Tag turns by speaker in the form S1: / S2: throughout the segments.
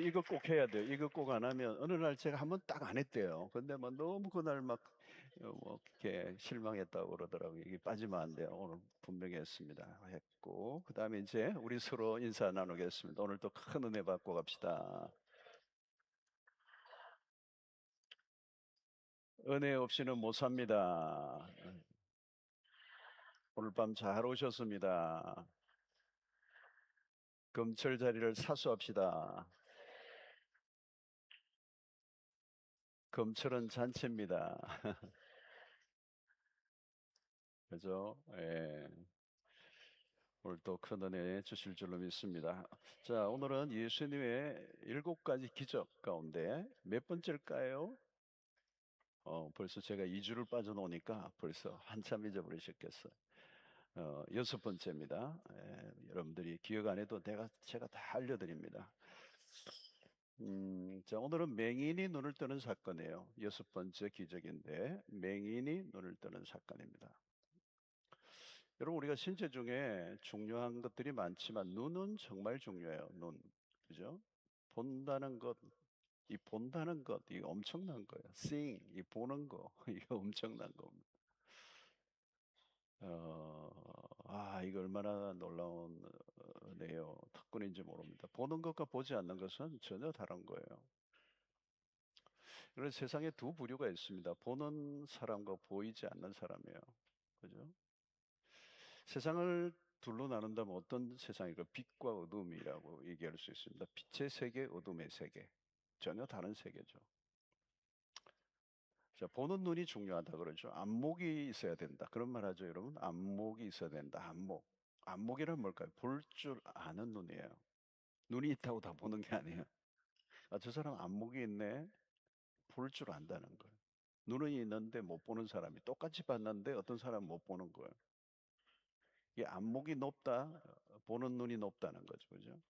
S1: 이거 꼭 해야 돼요. 이거 꼭 안 하면 어느 날 제가 한번 딱 안 했대요. 근데 막 너무 그날 막 뭐 이렇게 실망했다고 그러더라고요. 이게 빠지면 안 돼요. 오늘 분명히 했습니다. 했고 그다음에 이제 우리 서로 인사 나누겠습니다. 오늘 또 큰 은혜 받고 갑시다. 은혜 없이는 못 삽니다. 오늘 밤 잘 오셨습니다. 금철 자리를 사수합시다. 금철은 잔치입니다. 그죠? 예. 오늘 또 큰 은혜 주실 줄로 믿습니다. 자, 오늘은 예수님의 7가지 기적 가운데 몇 번째일까요? 벌써 제가 2주를 빠져놓으니까 벌써 한참 잊어버리셨겠어요. 6번째입니다. 여러분들이 기억 안 해도 제가 다 알려드립니다. 자, 오늘은 맹인이 눈을 뜨는 사건이에요. 6번째 기적인데, 맹인이 눈을 뜨는 사건입니다. 여러분, 우리가 신체 중에 중요한 것들이 많지만, 눈은 정말 중요해요. 눈. 그죠? 본다는 것, 이 본다는 것, 이 엄청난 거예요. seeing, 이 보는 거, 이거 엄청난 겁니다. 이거 얼마나 놀라운 은혜요. 특권인지 모릅니다. 보는 것과 보지 않는 것은 전혀 다른 거예요. 그래서 세상에 두 부류가 있습니다. 보는 사람과 보이지 않는 사람이에요. 그죠? 세상을 둘로 나눈다면 어떤 세상일까? 빛과 어둠이라고 얘기할 수 있습니다. 빛의 세계, 어둠의 세계. 전혀 다른 세계죠. 자, 보는 눈이 중요하다 그러죠. 안목이 있어야 된다. 그런 말 하죠, 여러분. 안목이 있어야 된다. 안목. 안목이란 뭘까요? 볼 줄 아는 눈이에요. 눈이 있다고 다 보는 게 아니에요. 아, 저 사람 안목이 있네. 볼 줄 안다는 거예요. 눈은 있는데 못 보는 사람이 똑같이 봤는데 어떤 사람은 못 보는 거예요. 이 안목이 높다, 보는 눈이 높다는 거죠, 그죠?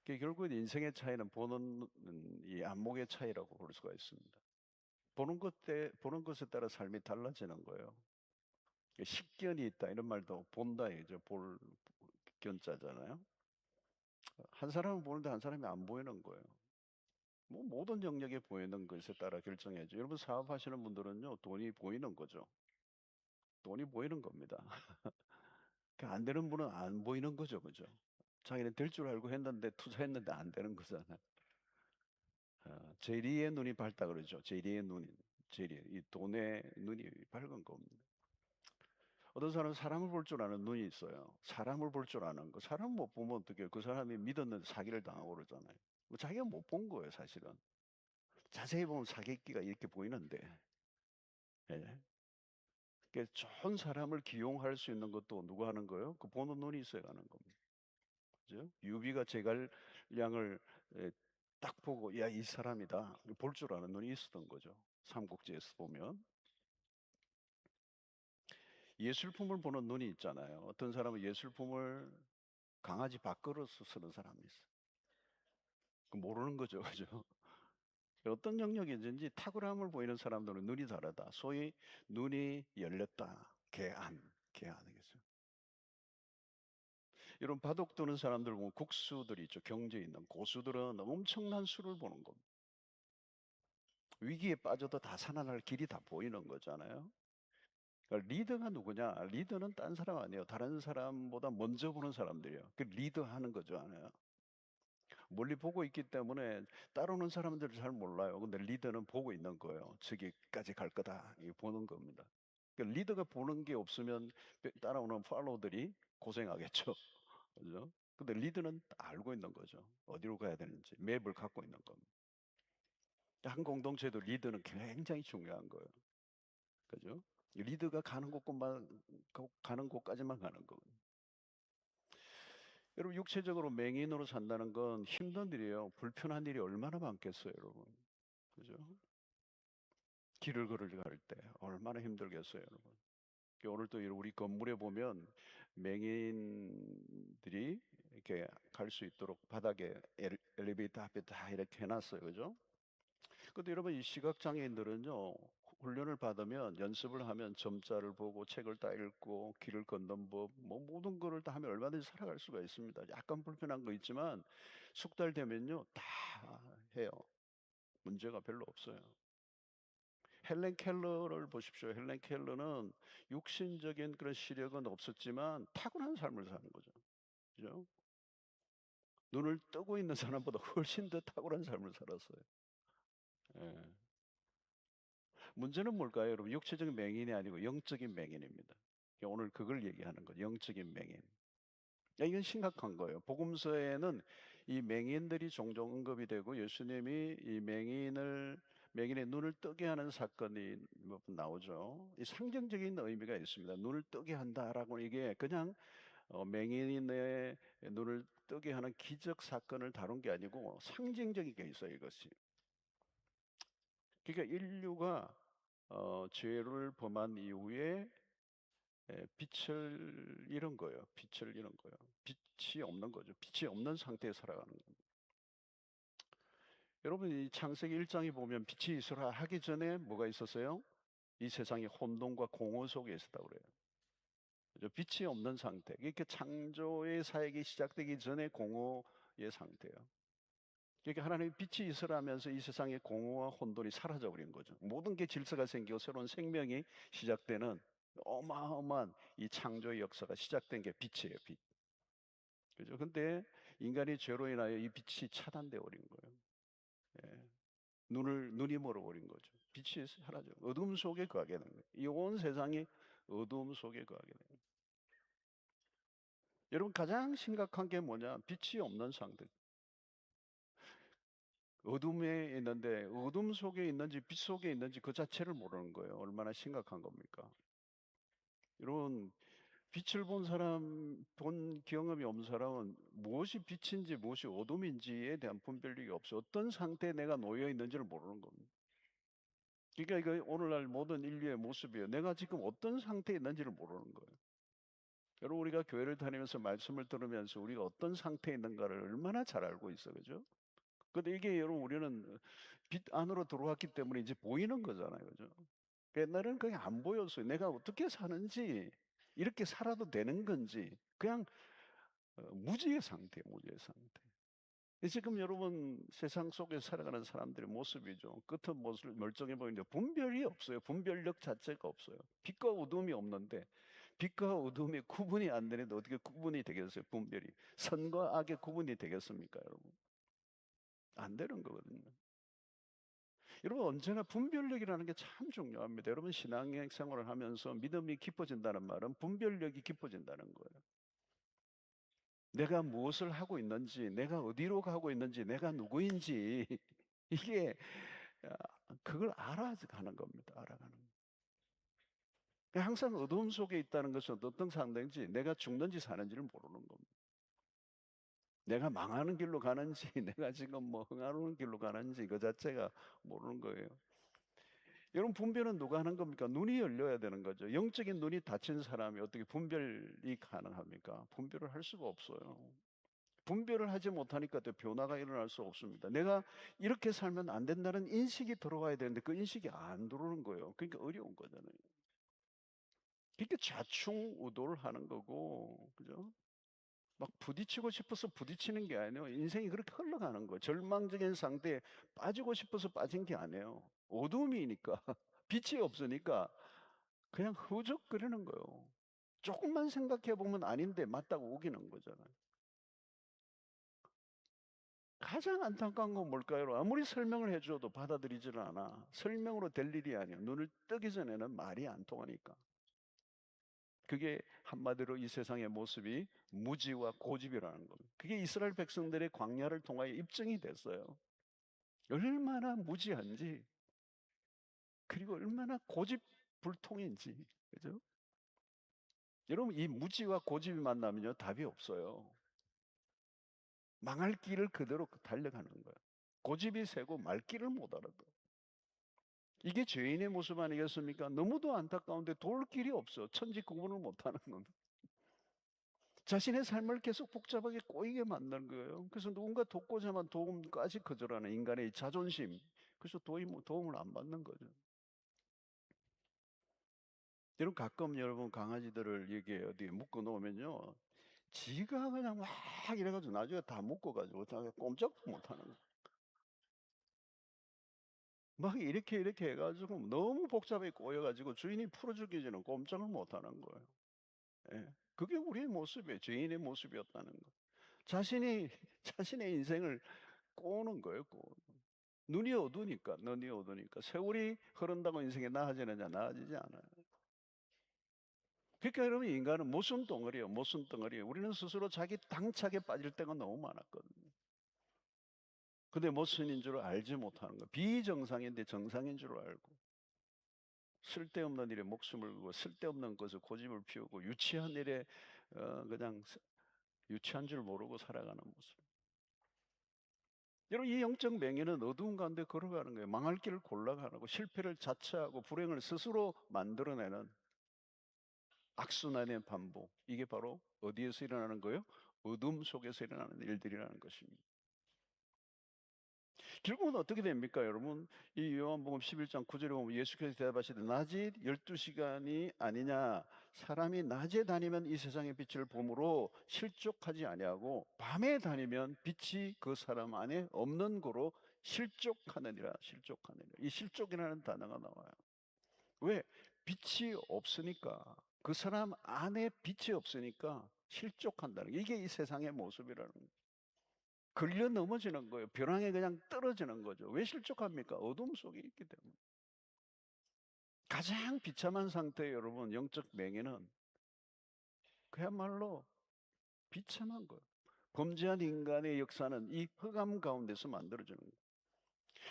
S1: 결국 인생의 차이는 이 안목의 차이라고 볼 수가 있습니다. 보는 것에 따라 삶이 달라지는 거예요. 식견이 있다 이런 말도 본다 이제 볼 견자잖아요. 한 사람은 보는데 한 사람이 안 보이는 거예요. 뭐 모든 영역에 보이는 것에 따라 결정해야죠. 여러분 사업하시는 분들은요 돈이 보이는 거죠. 돈이 보이는 겁니다. 안 되는 분은 안 보이는 거죠, 그죠? 자기는 될 줄 알고 했는데 투자했는데 안 되는 거잖아요. 제리의 눈이 밝다 그러죠. 이 돈의 눈이 밝은 겁니다. 어떤 사람은 사람을 볼 줄 아는 눈이 있어요. 사람을 볼 줄 아는 거. 사람 못 보면 어떻게 그 사람이 믿었는데 사기를 당하고 그러잖아요. 뭐 자기가 못 본 거예요, 사실은. 자세히 보면 사기끼가 이렇게 보이는데. 예. 그러니까 좋은 사람을 기용할 수 있는 것도 누가 하는 거예요? 그 보는 눈이 있어야 하는 겁니다. 그죠? 유비가 제갈량을 딱 보고 야, 이 사람이다. 볼 줄 아는 눈이 있었던 거죠. 삼국지에서 보면. 예술품을 보는 눈이 있잖아요. 어떤 사람은 예술품을 강아지 밥그릇으로 쓰는 사람이 있어요. 모르는 거죠. 그죠? 어떤 영역이든지 탁월함을 보이는 사람들은 눈이 다르다. 소위 눈이 열렸다. 개안이겠어요. 이런 바둑 두는 사람들 보면 국수들이 있죠. 경제 있는 고수들은 엄청난 수를 보는 겁니다. 위기에 빠져도 다 살아날 길이 다 보이는 거잖아요. 그러니까 리더가 누구냐? 리더는 딴 사람 아니에요. 다른 사람보다 먼저 보는 사람들이에요. 그 리더하는 거죠, 아니에요. 멀리 보고 있기 때문에 따라오는 사람들을 잘 몰라요. 근데 리더는 보고 있는 거예요. 저기까지 갈 거다. 이 보는 겁니다. 그러니까 리더가 보는 게 없으면 따라오는 팔로우들이 고생하겠죠. 그죠? 근데 리더는 알고 있는 거죠. 어디로 가야 되는지 맵을 갖고 있는 겁니다. 한 공동체도 리더는 굉장히 중요한 거예요. 그죠? 리더가 가는 곳까지만 가는 거예요. 여러분 육체적으로 맹인으로 산다는 건 힘든 일이에요. 불편한 일이 얼마나 많겠어요, 여러분. 그죠? 길을 걸어갈 때 얼마나 힘들겠어요, 여러분. 오늘 또 우리 건물에 보면 맹인들이 이렇게 갈 수 있도록 바닥에 엘리베이터 앞에 다 이렇게 해놨어요, 그죠? 근데 여러분 이 시각 장애인들은요 훈련을 받으면 연습을 하면 점자를 보고 책을 다 읽고 길을 걷는 법, 뭐 모든 거를 다 하면 얼마든지 살아갈 수가 있습니다. 약간 불편한 거 있지만 숙달되면요 다 해요. 문제가 별로 없어요. 헬렌 켈러를 보십시오. 헬렌 켈러는 육신적인 그런 시력은 없었지만 타고난 삶을 사는 거죠. 그죠? 눈을 뜨고 있는 사람보다 훨씬 더 탁월한 삶을 살았어요. 예. 문제는 뭘까요, 여러분? 육체적인 맹인이 아니고 영적인 맹인입니다. 오늘 그걸 얘기하는 거죠. 영적인 맹인. 이건 심각한 거예요. 복음서에는 이 맹인들이 종종 언급이 되고 예수님이 이 맹인의 눈을 뜨게 하는 사건이 몇 번 나오죠. 이 상징적인 의미가 있습니다. 눈을 뜨게 한다라고 이게 그냥 맹인의 눈을 뜨게 하는 기적 사건을 다룬 게 아니고 상징적인 게 있어요, 이것이. 그러니까 인류가 죄를 범한 이후에 빛을 잃은 거예요. 빛을 잃은 거예요. 빛이 없는 거죠. 빛이 없는 상태에 살아가는 거예요. 여러분 이 창세기 1장에 보면 빛이 있으라 하기 전에 뭐가 있었어요? 이 세상이 혼돈과 공허 속에 있었다고 그래요. 그죠? 빛이 없는 상태. 이렇게 창조의 사역이 시작되기 전에 공허의 상태예요. 그러니까 하나님이 빛이 있으라면서 이 세상의 공허와 혼돈이 사라져 버린 거죠. 모든 게 질서가 생기고 새로운 생명이 시작되는 어마어마한 이 창조의 역사가 시작된 게 빛이에요, 빛. 그죠? 근데 인간이 죄로 인하여 이 빛이 차단되어 버린 거예요. 예. 눈이 멀어버린 거죠. 빛이 사라져. 어둠 속에 거하게 되는 거예요. 이 온 세상이 어둠 속에 거하게 되는 거예요. 여러분 가장 심각한 게 뭐냐? 빛이 없는 상태. 어둠에 있는데 어둠 속에 있는지 빛 속에 있는지 그 자체를 모르는 거예요. 얼마나 심각한 겁니까? 여러분 빛을 본 사람, 본 경험이 없는 사람은 무엇이 빛인지 무엇이 어둠인지에 대한 분별력이 없어. 어떤 상태에 내가 놓여 있는지를 모르는 겁니다. 그러니까 이거 오늘날 모든 인류의 모습이에요. 내가 지금 어떤 상태에 있는지를 모르는 거예요. 여러분 우리가 교회를 다니면서 말씀을 들으면서 우리가 어떤 상태에 있는가를 얼마나 잘 알고 있어, 그죠? 근데 이게 여러분 우리는 빛 안으로 들어왔기 때문에 이제 보이는 거잖아요, 그죠? 옛날에는 그게 안 보였어요. 내가 어떻게 사는지, 이렇게 살아도 되는 건지, 그냥 무지의 상태, 무지의 상태. 지금 여러분 세상 속에 살아가는 사람들의 모습이죠. 겉은 모습 멀쩡해 보이는데 분별이 없어요. 분별력 자체가 없어요. 빛과 어둠이 없는데 빛과 어둠이 구분이 안 되는데 어떻게 구분이 되겠어요? 분별이. 선과 악의 구분이 되겠습니까, 여러분? 안 되는 거거든요. 여러분 언제나 분별력이라는 게 참 중요합니다. 여러분 신앙생활을 하면서 믿음이 깊어진다는 말은 분별력이 깊어진다는 거예요. 내가 무엇을 하고 있는지, 내가 어디로 가고 있는지, 내가 누구인지 이게 그걸 알아가는 겁니다. 알아가는 거. 항상 어두움 속에 있다는 것은 어떤 상태인지 내가 죽는지 사는지를 모르는 겁니다. 내가 망하는 길로 가는지 내가 지금 뭐 흥하는 길로 가는지 그 자체가 모르는 거예요. 여러분 분별은 누가 하는 겁니까? 눈이 열려야 되는 거죠. 영적인 눈이 닫힌 사람이 어떻게 분별이 가능합니까? 분별을 할 수가 없어요. 분별을 하지 못하니까 또 변화가 일어날 수 없습니다. 내가 이렇게 살면 안 된다는 인식이 들어와야 되는데 그 인식이 안 들어오는 거예요. 그러니까 어려운 거잖아요. 그러니까 좌충우돌 하는 거고, 그죠? 막 부딪히고 싶어서 부딪히는 게 아니에요. 인생이 그렇게 흘러가는 거예요. 절망적인 상태에 빠지고 싶어서 빠진 게 아니에요. 어둠이니까, 빛이 없으니까 그냥 흐적거리는 거예요. 조금만 생각해 보면 아닌데 맞다고 우기는 거잖아요. 가장 안타까운 건 뭘까요? 아무리 설명을 해줘도 받아들이지를 않아. 설명으로 될 일이 아니에요. 눈을 뜨기 전에는 말이 안 통하니까. 그게 한마디로 이 세상의 모습이 무지와 고집이라는 겁니다. 그게 이스라엘 백성들의 광야를 통하여 입증이 됐어요. 얼마나 무지한지, 그리고 얼마나 고집불통인지, 그죠? 여러분, 이 무지와 고집이 만나면요, 답이 없어요. 망할 길을 그대로 달려가는 거예요. 고집이 세고 말 길을 못 알아도. 이게 죄인의 모습 아니겠습니까? 너무도 안타까운데 돌 길이 없어. 천지 구분을 못하는 겁니다. 자신의 삶을 계속 복잡하게 꼬이게 만드는 거예요. 그래서 누군가 돕고자만 도움까지 거절하는 인간의 자존심. 그래서 도움을 안 받는 거죠. 여러분 가끔 여러분 강아지들을 이게 어디에 묶어 놓으면요. 지가 그냥 막 이래 가지고 나중에 다 묶어 가지고 다 꼼짝도 못 하는 거예요. 막 이렇게 해 가지고 너무 복잡하게 꼬여 가지고 주인이 풀어 주기 전에 꼼짝을 못 하는 거예요. 예. 그게 우리의 모습이에요. 죄인의 모습이었다는 거. 자신이 자신의 인생을 꼬는 거예요, 눈이 어두우니까, 눈이 어두우니까. 세월이 흐른다고 인생이 나아지느냐? 나아지지 않아요. 그러니까 여러분 인간은 모순덩어리예요, 모순덩어리예요. 우리는 스스로 자기 당착에 빠질 때가 너무 많았거든요. 근데 모순인 줄 알지 못하는 거예요. 비정상인데 정상인 줄 알고. 쓸데없는 일에 목숨을 걸고 쓸데없는 것을 고집을 피우고 유치한 일에 그냥 유치한 줄 모르고 살아가는 모습. 여러분 이 영적 맹인은 어두운 가운데 걸어가는 거예요. 망할 길을 골라가는 거, 실패를 자처하고 불행을 스스로 만들어내는 악순환의 반복. 이게 바로 어디에서 일어나는 거예요? 어둠 속에서 일어나는 일들이라는 것입니다. 결국은 어떻게 됩니까, 여러분? 이 요한복음 11장 9절에 보면 예수께서 대답하시되 낮이 12시간이 아니냐, 사람이 낮에 다니면 이 세상의 빛을 보므로 실족하지 아니하고 밤에 다니면 빛이 그 사람 안에 없는 거로 실족하느니라. 실족하느니라. 이 실족이라는 단어가 나와요. 왜? 빛이 없으니까, 그 사람 안에 빛이 없으니까 실족한다는 게, 이게 이 세상의 모습이라는 거예요. 걸려 넘어지는 거예요. 벼랑에 그냥 떨어지는 거죠. 왜 실족합니까? 어둠 속에 있기 때문에. 가장 비참한 상태에 여러분 영적 맹인은 그야말로 비참한 거예요. 범죄한 인간의 역사는 이 흑암 가운데서 만들어지는 거예요.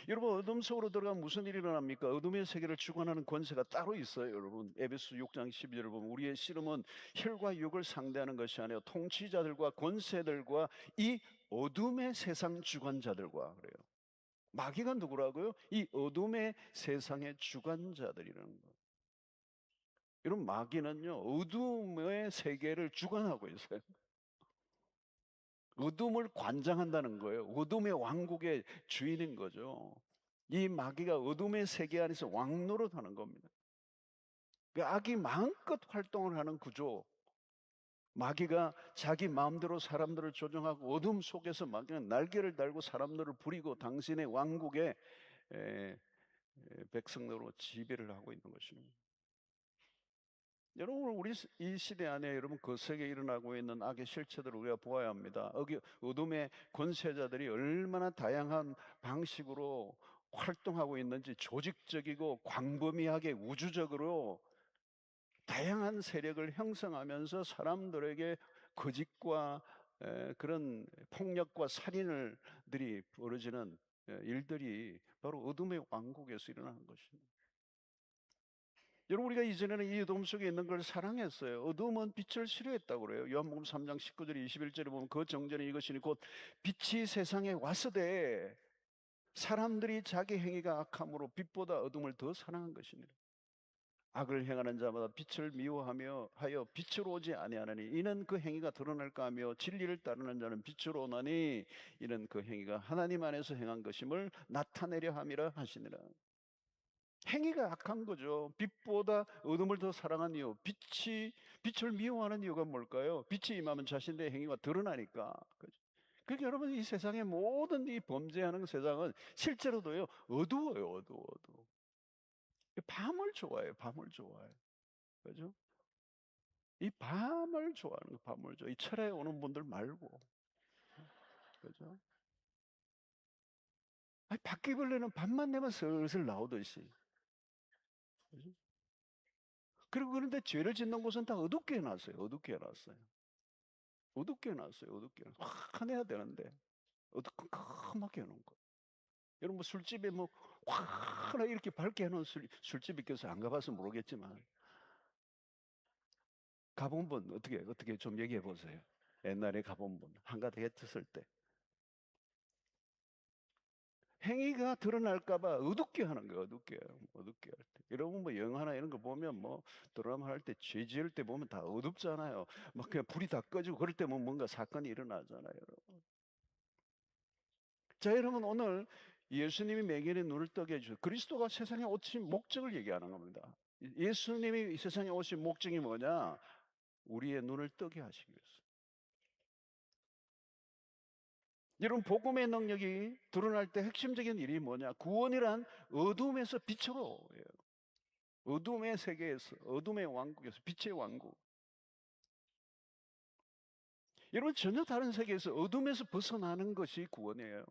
S1: 여러분 어둠 속으로 들어가면 무슨 일이 일어납니까? 어둠의 세계를 주관하는 권세가 따로 있어요. 여러분 에베소 6장 12절을 보면 우리의 씨름은 혈과 육을 상대하는 것이 아니라 통치자들과 권세들과 이 어둠의 세상 주관자들과 그래요. 마귀가 누구라고요? 이 어둠의 세상의 주관자들이라는 거예요. 여러분 마귀는요 어둠의 세계를 주관하고 있어요. 어둠을 관장한다는 거예요. 어둠의 왕국의 주인인 거죠. 이 마귀가 어둠의 세계 안에서 왕노릇하는 겁니다. 그 악이 마음껏 활동을 하는 구조. 마귀가 자기 마음대로 사람들을 조종하고 어둠 속에서 마귀는 날개를 달고 사람들을 부리고 당신의 왕국에 에, 백성으로 지배를 하고 있는 것입니다. 여러분 우리 이 시대 안에 여러분 거세게 일어나고 있는 악의 실체들을 우리가 보아야 합니다. 어둠의 권세자들이 얼마나 다양한 방식으로 활동하고 있는지, 조직적이고 광범위하게 우주적으로 다양한 세력을 형성하면서 사람들에게 거짓과 그런 폭력과 살인들이 벌어지는 일들이 바로 어둠의 왕국에서 일어나는 것입니다. 여러분 우리가 이전에는 이 어둠 속에 있는 걸 사랑했어요. 어둠은 빛을 싫어했다고 그래요. 요한복음 3장 19절 21절에 보면 그 정전에 이것이니 곧 빛이 세상에 왔으되 사람들이 자기 행위가 악함으로 빛보다 어둠을 더 사랑한 것이니라. 악을 행하는 자마다 빛을 미워하며 하여 빛으로 오지 아니하느니 이는 그 행위가 드러날까 하며 진리를 따르는 자는 빛으로 오나니 이는 그 행위가 하나님 안에서 행한 것임을 나타내려 함이라 하시니라. 행위가 악한 거죠. 빛보다 어둠을 더 사랑한 이유, 빛을 미워하는 이유가 뭘까요? 빛이 임하면 자신의 행위가 드러나니까. 그죠? 그러니까 여러분 이 세상의 모든 이 범죄하는 세상은 실제로도요 어두워요, 어두워. 밤을 좋아해요, 밤을 좋아해요. 그죠? 이 밤을 좋아하는 거, 밤을 좋아. 이 철에 오는 분들 말고, 그죠? 아니, 바퀴벌레는 밤만 되면 슬슬 나오듯이. 그죠? 그리고 그런데 죄를 짓는 곳은 다 어둡게 해놨어요. 어둡게 해놨어요. 어둡게 해놨어요. 어둡게. 환해야 되는데 어두컴컴하게 해놓은 거. 여러분 뭐 술집에 뭐 환하 이렇게 밝게 해놓은 술집 있겠어요? 안 가봐서 모르겠지만 가본 분 어떻게 좀 얘기해 보세요. 옛날에 가본 분 한가득 했을 때 행위가 드러날까봐 어둡게 하는 거예요. 어둡게 할 때. 여러분 뭐 영화나 이런 거 보면 뭐 드라마 할 때 죄 지을 때 보면 다 어둡잖아요. 막 그냥 불이 다 꺼지고 그럴 때 보면 뭔가 사건이 일어나잖아요. 여러분. 자 여러분 오늘 예수님이 매일의 눈을 뜨게 해주셔. 그리스도가 세상에 오신 목적을 얘기하는 겁니다. 예수님이 이 세상에 오신 목적이 뭐냐? 우리의 눈을 뜨게 하시기 위해서. 여러분, 복음의 능력이 드러날 때 핵심적인 일이 뭐냐? 구원이란 어둠에서 빛으로 예요. 어둠의 세계에서, 어둠의 왕국에서 빛의 왕국. 여러분, 전혀 다른 세계에서 어둠에서 벗어나는 것이 구원이에요.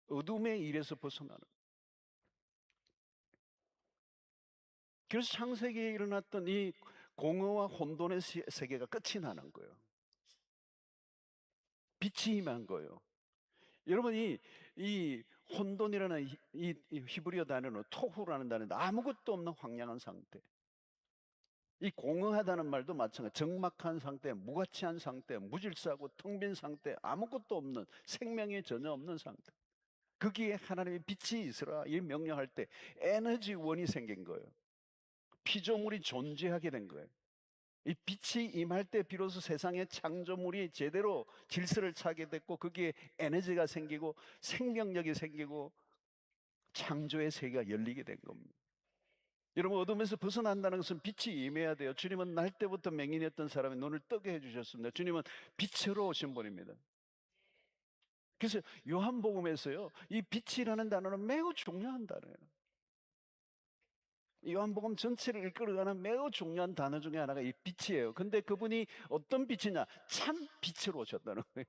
S1: 어둠의 일에서 벗어나는. 그래서 창세기에 일어났던 이 공허와 혼돈의 세계가 끝이 나는 거예요. 빛이 임한 거예요. 여러분, 이 혼돈이라는 이 히브리어 단어는 토후라는 단어인데 아무것도 없는 황량한 상태. 이 공허하다는 말도 마찬가지. 적막한 상태, 무가치한 상태, 무질서하고 텅 빈 상태, 아무것도 없는, 생명이 전혀 없는 상태. 거기에 하나님의 빛이 있으라 이 명령할 때 에너지원이 생긴 거예요. 피조물이 존재하게 된 거예요. 이 빛이 임할 때 비로소 세상의 창조물이 제대로 질서를 차게 됐고 거기에 에너지가 생기고 생명력이 생기고 창조의 세계가 열리게 된 겁니다. 여러분, 어둠에서 벗어난다는 것은 빛이 임해야 돼요. 주님은 날 때부터 맹인이었던 사람의 눈을 뜨게 해주셨습니다. 주님은 빛으로 오신 분입니다. 그래서 요한복음에서요, 이 빛이라는 단어는 매우 중요한 단어예요. 요한복음 전체를 이끌어가는 매우 중요한 단어 중에 하나가 이 빛이에요. 근데 그분이 어떤 빛이냐? 참 빛으로 오셨다는 거예요.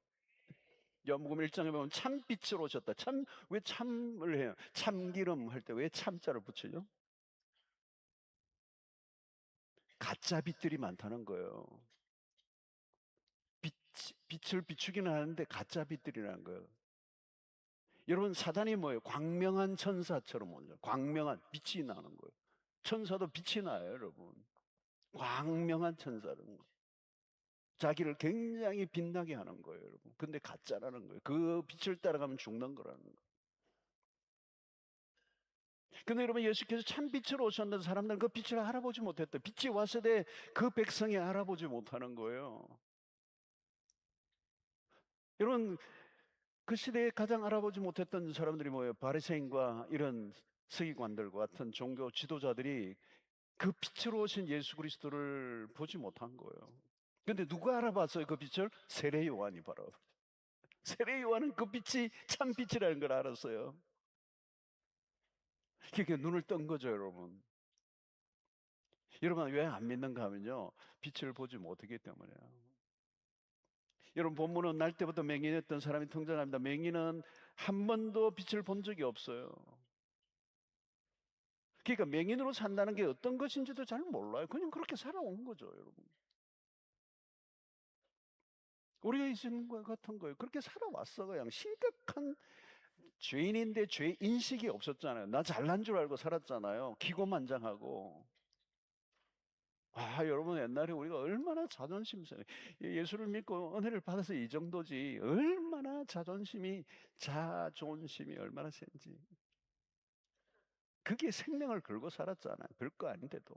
S1: 요한복음 1장에 보면 참 빛으로 오셨다. 참, 왜 참을 해요? 참기름 할 때 왜 참자를 붙여요? 가짜 빛들이 많다는 거예요. 빛을 비추기는 하는데 가짜 빛들이라는 거예요. 여러분, 사단이 뭐예요? 광명한 천사처럼 오죠. 광명한 빛이 나는 거예요. 천사도 빛이 나요, 여러분. 광명한 천사는 자기를 굉장히 빛나게 하는 거예요, 여러분. 근데 가짜라는 거예요. 그 빛을 따라가면 죽는 거라는 거예요. 근데 여러분, 예수께서 참 빛으로 오셨는데 사람들은 그 빛을 알아보지 못했다. 빛이 왔을 때 그 백성이 알아보지 못하는 거예요. 여러분, 그 시대에 가장 알아보지 못했던 사람들이 뭐예요? 바리새인과 이런 서기관들과 같은 종교 지도자들이 그 빛으로 오신 예수 그리스도를 보지 못한 거예요. 근데 누가 알아봤어요? 그 빛을? 세례 요한이 바로. 세례 요한은 그 빛이 참 빛이라는 걸 알았어요. 그게 눈을 뜬 거죠, 여러분. 여러분, 왜 안 믿는가 하면요, 빛을 보지 못하기 때문에요. 여러분, 본문은 날 때부터 맹인했던 사람이 등장합니다. 맹인은 한 번도 빛을 본 적이 없어요. 그러니까 맹인으로 산다는 게 어떤 것인지도 잘 몰라요. 그냥 그렇게 살아온 거죠, 여러분. 우리가 있는 것 같은 거예요. 그렇게 살아왔어. 그냥 심각한 죄인인데 죄 인식이 없었잖아요. 나 잘난 줄 알고 살았잖아요. 기고만장하고. 여러분, 옛날에 우리가 얼마나 자존심 세. 예수를 믿고 은혜를 받아서 이 정도지. 얼마나 자존심이 얼마나 센지. 그게 생명을 걸고 살았잖아요. 별거 아닌데도.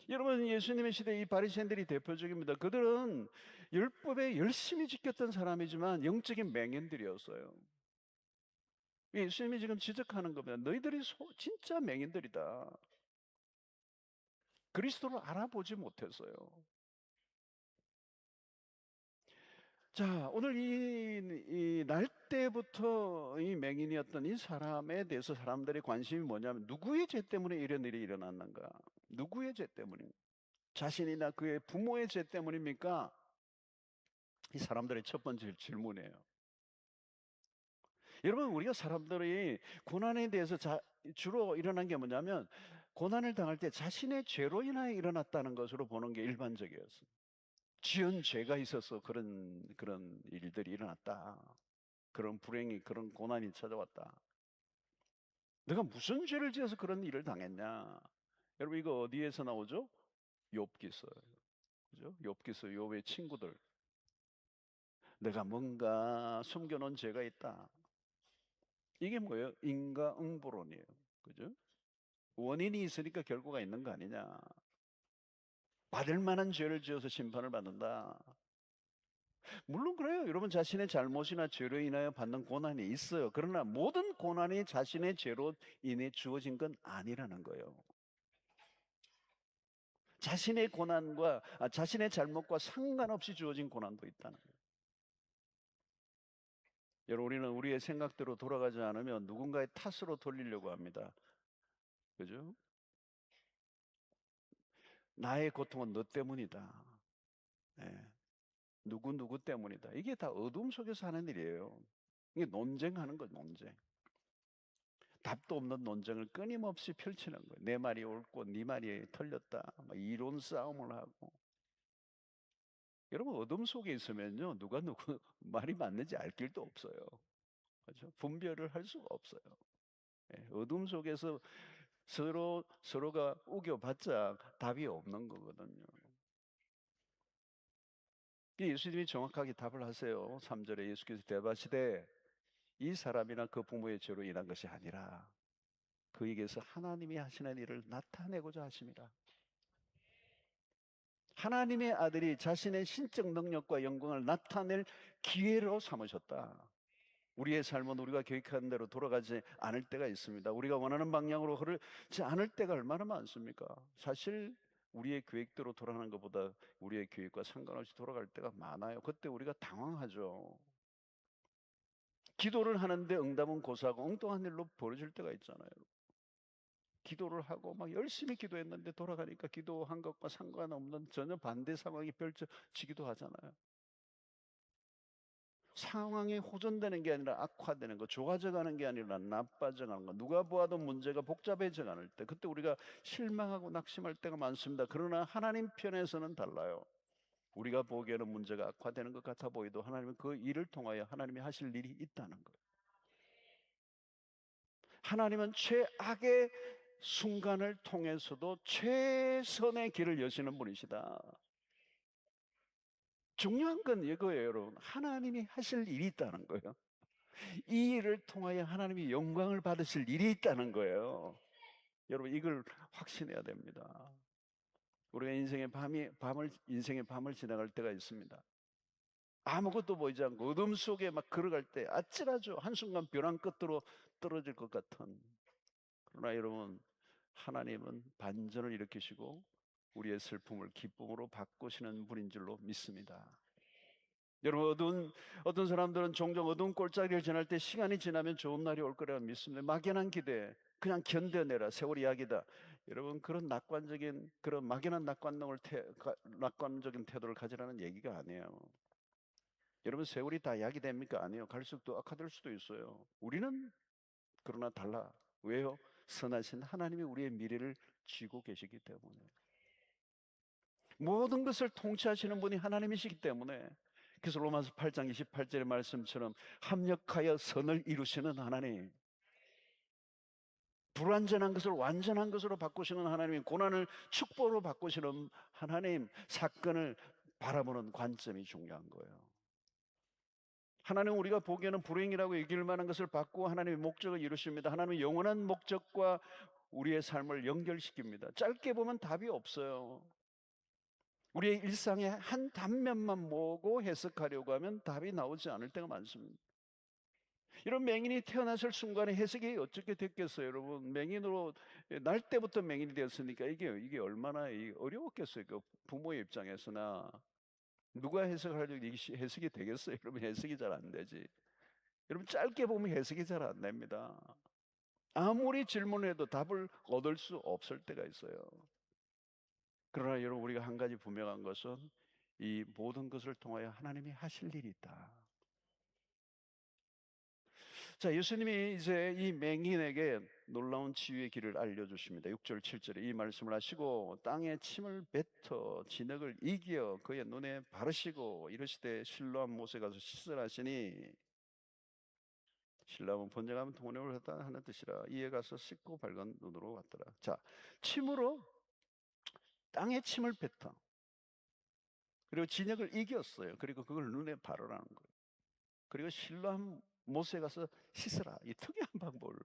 S1: 여러분, 예수님의 시대 이 바리새인들이 대표적입니다. 그들은 율법에 열심히 지켰던 사람이지만 영적인 맹인들이었어요. 예수님이 지금 지적하는 겁니다. 너희들이 진짜 맹인들이다. 그리스도를 알아보지 못했어요. 자, 오늘 이 날 때부터 이 맹인이었던 이 사람에 대해서 사람들의 관심이 뭐냐면 누구의 죄 때문에 이런 일이 일어났는가? 누구의 죄 때문입니까? 자신이나 그의 부모의 죄 때문입니까? 이 사람들의 첫 번째 질문이에요. 여러분, 우리가 사람들이 고난에 대해서 주로 일어난 게 뭐냐면 고난을 당할 때 자신의 죄로 인하여 일어났다는 것으로 보는 게 일반적이었어요. 지은 죄가 있어서 그런 일들이 일어났다. 그런 불행이, 그런 고난이 찾아왔다. 내가 무슨 죄를 지어서 그런 일을 당했냐? 여러분, 이거 어디에서 나오죠? 욥기서. 그죠? 욥기서 욥의 친구들. 내가 뭔가 숨겨놓은 죄가 있다. 이게 뭐예요? 인과응보론이에요. 그죠? 원인이 있으니까 결과가 있는 거 아니냐? 받을 만한 죄를 지어서 심판을 받는다. 물론 그래요. 여러분 자신의 잘못이나 죄로 인하여 받는 고난이 있어요. 그러나 모든 고난이 자신의 죄로 인해 주어진 건 아니라는 거예요. 자신의 고난과 자신의 잘못과 상관없이 주어진 고난도 있다는 거예요. 여러분 우리는 우리의 생각대로 돌아가지 않으면 누군가의 탓으로 돌리려고 합니다. 그죠? 나의 고통은 너 때문이다. 예. 누구 때문이다. 이게 다 어둠 속에서 하는 일이에요. 이게 논쟁하는 거예요, 논쟁. 답도 없는 논쟁을 끊임없이 펼치는 거예요. 내 말이 옳고 네 말이 틀렸다. 이론 싸움을 하고. 여러분 어둠 속에 있으면요 누가 누구 말이 맞는지 알 길도 없어요. 그렇죠? 분별을 할 수가 없어요. 예, 어둠 속에서 서로가 우겨봤자 답이 없는 거거든요. 예수님이 정확하게 답을 하세요. 3절에 예수께서 대답하시되 이 사람이나 그 부모의 죄로 인한 것이 아니라 그에게서 하나님이 하시는 일을 나타내고자 하심이라. 하나님의 아들이 자신의 신적 능력과 영광을 나타낼 기회로 삼으셨다. 우리의 삶은 우리가 계획한 대로 돌아가지 않을 때가 있습니다. 우리가 원하는 방향으로 흐르지 않을 때가 얼마나 많습니까? 사실 우리의 계획대로 돌아가는 것보다 우리의 계획과 상관없이 돌아갈 때가 많아요. 그때 우리가 당황하죠. 기도를 하는데 응답은 고사하고 엉뚱한 일로 벌어질 때가 있잖아요. 기도를 하고 막 열심히 기도했는데 돌아가니까 기도한 것과 상관없는 전혀 반대 상황이 펼쳐지기도 하잖아요. 상황이 호전되는 게 아니라 악화되는 거, 좋아져가는 게 아니라 나빠져가는 거, 누가 보아도 문제가 복잡해져가는 때, 그때 우리가 실망하고 낙심할 때가 많습니다. 그러나 하나님 편에서는 달라요. 우리가 보기에는 문제가 악화되는 것 같아 보이도 하나님은 그 일을 통하여 하나님이 하실 일이 있다는 거예요. 하나님은 최악의 순간을 통해서도 최선의 길을 여시는 분이시다. 중요한 건 이거예요, 여러분. 하나님이 하실 일이 있다는 거예요. 이 일을 통하여 하나님이 영광을 받으실 일이 있다는 거예요. 여러분 이걸 확신해야 됩니다. 우리가 인생의 밤을 지나갈 때가 있습니다. 아무것도 보이지 않고 어둠 속에 막 걸어갈 때 아찔하죠. 한순간 벼랑 끝으로 떨어질 것 같은. 그러나 여러분 하나님은 반전을 일으키시고 우리의 슬픔을 기쁨으로 바꾸시는 분인 줄로 믿습니다. 여러분 어떤 사람들은 종종 어두운 골짜기를 지날 때 시간이 지나면 좋은 날이 올 거라고 믿습니다. 막연한 기대, 그냥 견뎌내라, 세월이 약이다. 여러분 그런 그런 막연한 낙관적인 태도를 가지라는 얘기가 아니에요. 여러분 세월이 다 약이 됩니까? 아니에요. 갈수록 더 악화될 수도 있어요. 우리는 그러나 달라. 왜요? 선하신 하나님이 우리의 미래를 쥐고 계시기 때문에. 모든 것을 통치하시는 분이 하나님이시기 때문에. 그래서 로마서 8장 28절의 말씀처럼 합력하여 선을 이루시는 하나님, 불완전한 것을 완전한 것으로 바꾸시는 하나님, 고난을 축복으로 바꾸시는 하나님, 사건을 바라보는 관점이 중요한 거예요. 하나님은 우리가 보기에는 불행이라고 여길 만한 것을 바꾸고 하나님의 목적을 이루십니다. 하나님의 영원한 목적과 우리의 삶을 연결시킵니다. 짧게 보면 답이 없어요. 우리의 일상의 한 단면만 보고 해석하려고 하면 답이 나오지 않을 때가 많습니다. 이런 맹인이 태어났을 순간에 해석이 어떻게 됐겠어요, 여러분? 맹인으로 날 때부터 맹인이 되었으니까 이게 얼마나 어려웠겠어요, 그 부모의 입장에서나. 누가 해석하려고 이게 해석이 되겠어요, 여러분? 해석이 잘 안 되지. 여러분 짧게 보면 해석이 잘 안 됩니다. 아무리 질문해도 답을 얻을 수 없을 때가 있어요. 그러나 여러분 우리가 한 가지 분명한 것은 이 모든 것을 통하여 하나님이 하실 일이 있다. 자, 예수님이 이제 이 맹인에게 놀라운 치유의 길을 알려주십니다. 6절 7절에 이 말씀을 하시고 땅에 침을 뱉어 진흙을 이겨 그의 눈에 바르시고 이르시되 실로암 못에 가서 씻으라 하시니, 신라면 번제하면 통혼을 했다 하는 뜻이라. 이에 가서 씻고 밝은 눈으로 왔더라. 자, 침으로 땅에 침을 뱉어 그리고 진흙을 이겼어요. 그리고 그걸 눈에 바르라는 거예요. 그리고 실로암 못에 가서 씻으라. 이 특이한 방법을.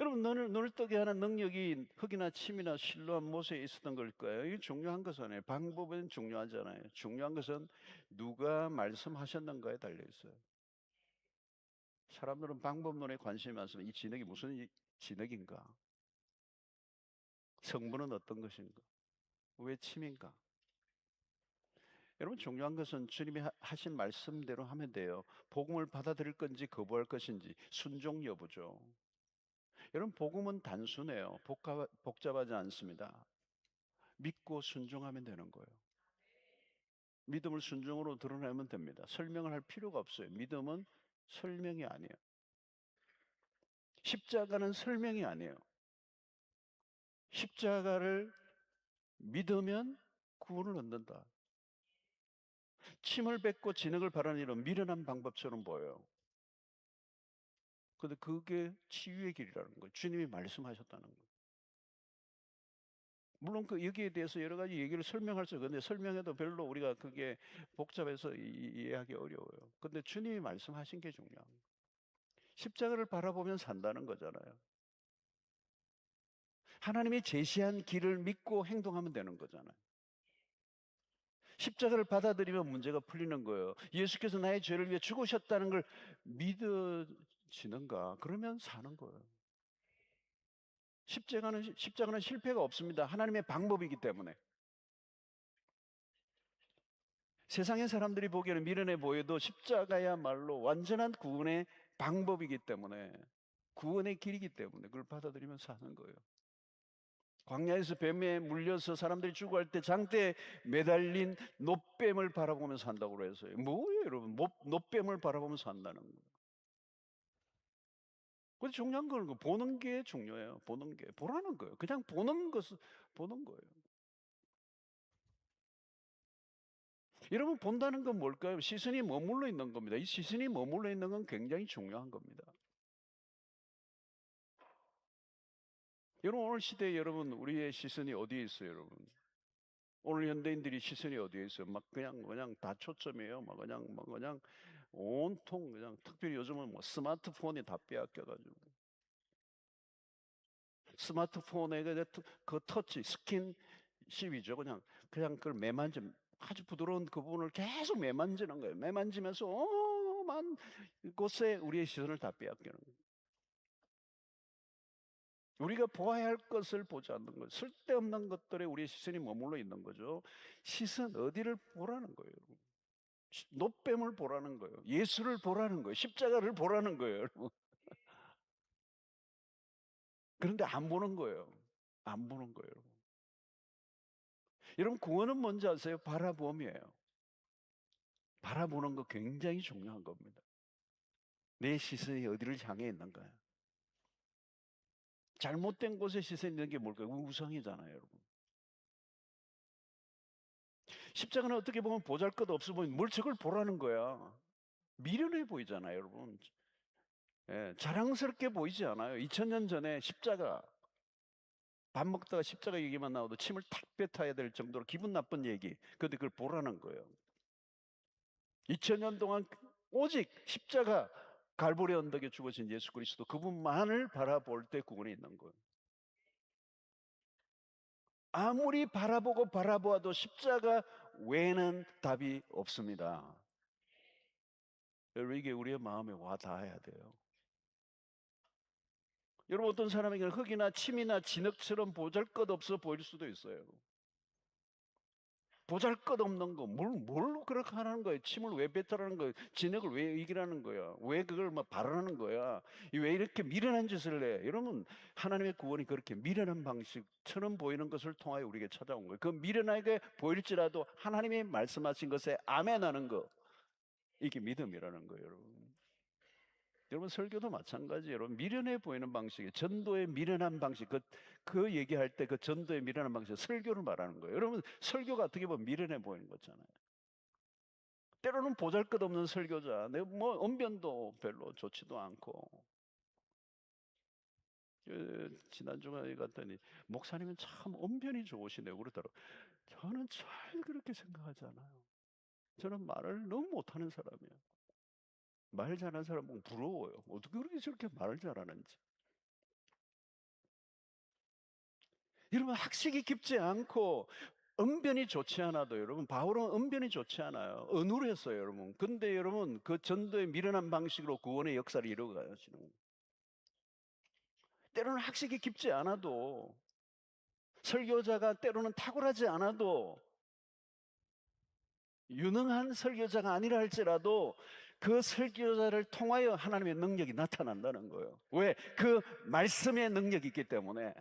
S1: 여러분, 눈을 뜨게 하는 능력이 흙이나 침이나 실로한 못에 있었던 걸까요? 이게 중요한 것은 아니에요. 방법은 중요하잖아요. 중요한 것은 누가 말씀하셨는가에 달려 있어요. 사람들은 방법론에 관심이 많습니다. 이 진흙이 무슨 진흙인가? 성분은 어떤 것인가? 왜 침인가? 여러분, 중요한 것은 주님이 하신 말씀대로 하면 돼요. 복음을 받아들일 건지 거부할 것인지 순종 여부죠. 여러분, 복음은 단순해요. 복잡하지 않습니다. 믿고 순종하면 되는 거예요. 믿음을 순종으로 드러내면 됩니다. 설명을 할 필요가 없어요. 믿음은 설명이 아니에요. 십자가는 설명이 아니에요. 십자가를 믿으면 구원을 얻는다. 침을 뱉고 진흙을 바라는 일은 미련한 방법처럼 보여요. 근데 그게 치유의 길이라는 거예요. 주님이 말씀하셨다는 거예요. 물론 여기에 대해서 여러 가지 얘기를 설명할 수 있는데 설명해도 별로 우리가 그게 복잡해서 이해하기 어려워요. 근데 주님이 말씀하신 게 중요한 거예요. 십자가를 바라보면 산다는 거잖아요. 하나님이 제시한 길을 믿고 행동하면 되는 거잖아요. 십자가를 받아들이면 문제가 풀리는 거예요. 예수께서 나의 죄를 위해 죽으셨다는 걸 믿어지는가? 그러면 사는 거예요. 십자가는 실패가 없습니다. 하나님의 방법이기 때문에. 세상의 사람들이 보기에는 미련해 보여도 십자가야말로 완전한 구원의 방법이기 때문에, 구원의 길이기 때문에 그걸 받아들이면 사는 거예요. 광야에서 뱀에 물려서 사람들이 죽어갈 때 장대에 매달린 노뱀을 바라보면서 산다고 그래서요. 뭐예요, 여러분? 노뱀을 바라보면서 산다는 거예요. 근데 중요한 건 보는 게 중요해요. 보는 게. 보라는 거예요. 그냥 보는 것을 보는 거예요. 여러분, 본다는 건 뭘까요? 시선이 머물러 있는 겁니다. 이 시선이 머물러 있는 건 굉장히 중요한 겁니다. 여러분, 오늘 시대에 여러분 우리의 시선이 어디에 있어요, 여러분? 오늘 현대인들이 시선이 어디에 있어요? 막 그냥 다 초점이에요. 막 그냥 온통 그냥, 특별히 요즘은 뭐 스마트폰이 다 빼앗겨가지고, 스마트폰에 그 터치 스킨십이죠. 그냥 그걸 매만지면, 아주 부드러운 그 부분을 계속 매만지는 거예요. 매만지면서 어마어마한 곳에 우리의 시선을 다 빼앗기는 거예요. 우리가 보아야 할 것을 보지 않는 거예요. 쓸데없는 것들에 우리의 시선이 머물러 있는 거죠. 시선 어디를 보라는 거예요, 여러분? 노뱀을 보라는 거예요. 예수를 보라는 거예요. 십자가를 보라는 거예요, 여러분. 그런데 안 보는 거예요. 안 보는 거예요, 여러분. 여러분, 구원은 뭔지 아세요? 바라봄이에요. 바라보는 거 굉장히 중요한 겁니다. 내 시선이 어디를 향해 있는가요? 잘못된 곳에 시선이 있는 게 뭘까요? 우상이잖아요, 여러분. 십자가는 어떻게 보면 보잘것없어 보이는 뭘 저걸 보라는 거야. 미련해 보이잖아요, 여러분. 예, 자랑스럽게 보이지 않아요. 2000년 전에 십자가, 밥 먹다가 십자가 얘기만 나와도 침을 탁 뱉어야 될 정도로 기분 나쁜 얘기. 근데 그걸 보라는 거예요. 2000년 동안 오직 십자가, 갈보리 언덕에 죽으신 예수 그리스도, 그분만을 바라볼 때 구원이 있는 거예요. 아무리 바라보고 바라보아도 십자가 외에는 답이 없습니다. 여러분, 이게 우리의 마음에 와 닿아야 돼요. 여러분, 어떤 사람에게는 흙이나 침이나 진흙처럼 보잘것없어 보일 수도 있어요. 보잘것없는 거, 뭘로 그렇게 하는 거예요? 침을 왜 뱉으라는 거예요? 진흙을 왜 이기라는 거야? 왜 그걸 막 바르는 거야? 왜 이렇게 미련한 짓을 해? 여러분, 하나님의 구원이 그렇게 미련한 방식처럼 보이는 것을 통하여 우리에게 찾아온 거예요. 그 미련하게 보일지라도 하나님이 말씀하신 것에 아멘하는 거, 이게 믿음이라는 거예요, 여러분. 여러분, 설교도 마찬가지예요. 여러분, 미련해 보이는 방식이, 전도의 미련한 방식, 그 얘기할 때 그 전도의 미련한 방식, 설교를 말하는 거예요. 여러분, 설교가 어떻게 보면 미련해 보이는 거잖아요. 때로는 보잘것없는 설교자, 내가 뭐 언변도 별로 좋지도 않고, 지난주에 갔더니 목사님은 참 언변이 좋으시네요 그러더라고요. 저는 잘 그렇게 생각하지 않아요. 저는 말을 너무 못하는 사람이에요. 말 잘하는 사람 보면 부러워요. 어떻게 그렇게 저렇게 말을 잘하는지. 여러분, 학식이 깊지 않고 언변이 좋지 않아도, 여러분, 바울은 언변이 좋지 않아요. 어눌했어요, 여러분. 근데 여러분, 그 전도의 미련한 방식으로 구원의 역사를 이루어가시는 거예요. 때로는 학식이 깊지 않아도, 설교자가 때로는 탁월하지 않아도, 유능한 설교자가 아니라 할지라도 그 설교자를 통하여 하나님의 능력이 나타난다는 거예요. 왜? 그 말씀의 능력이 있기 때문에.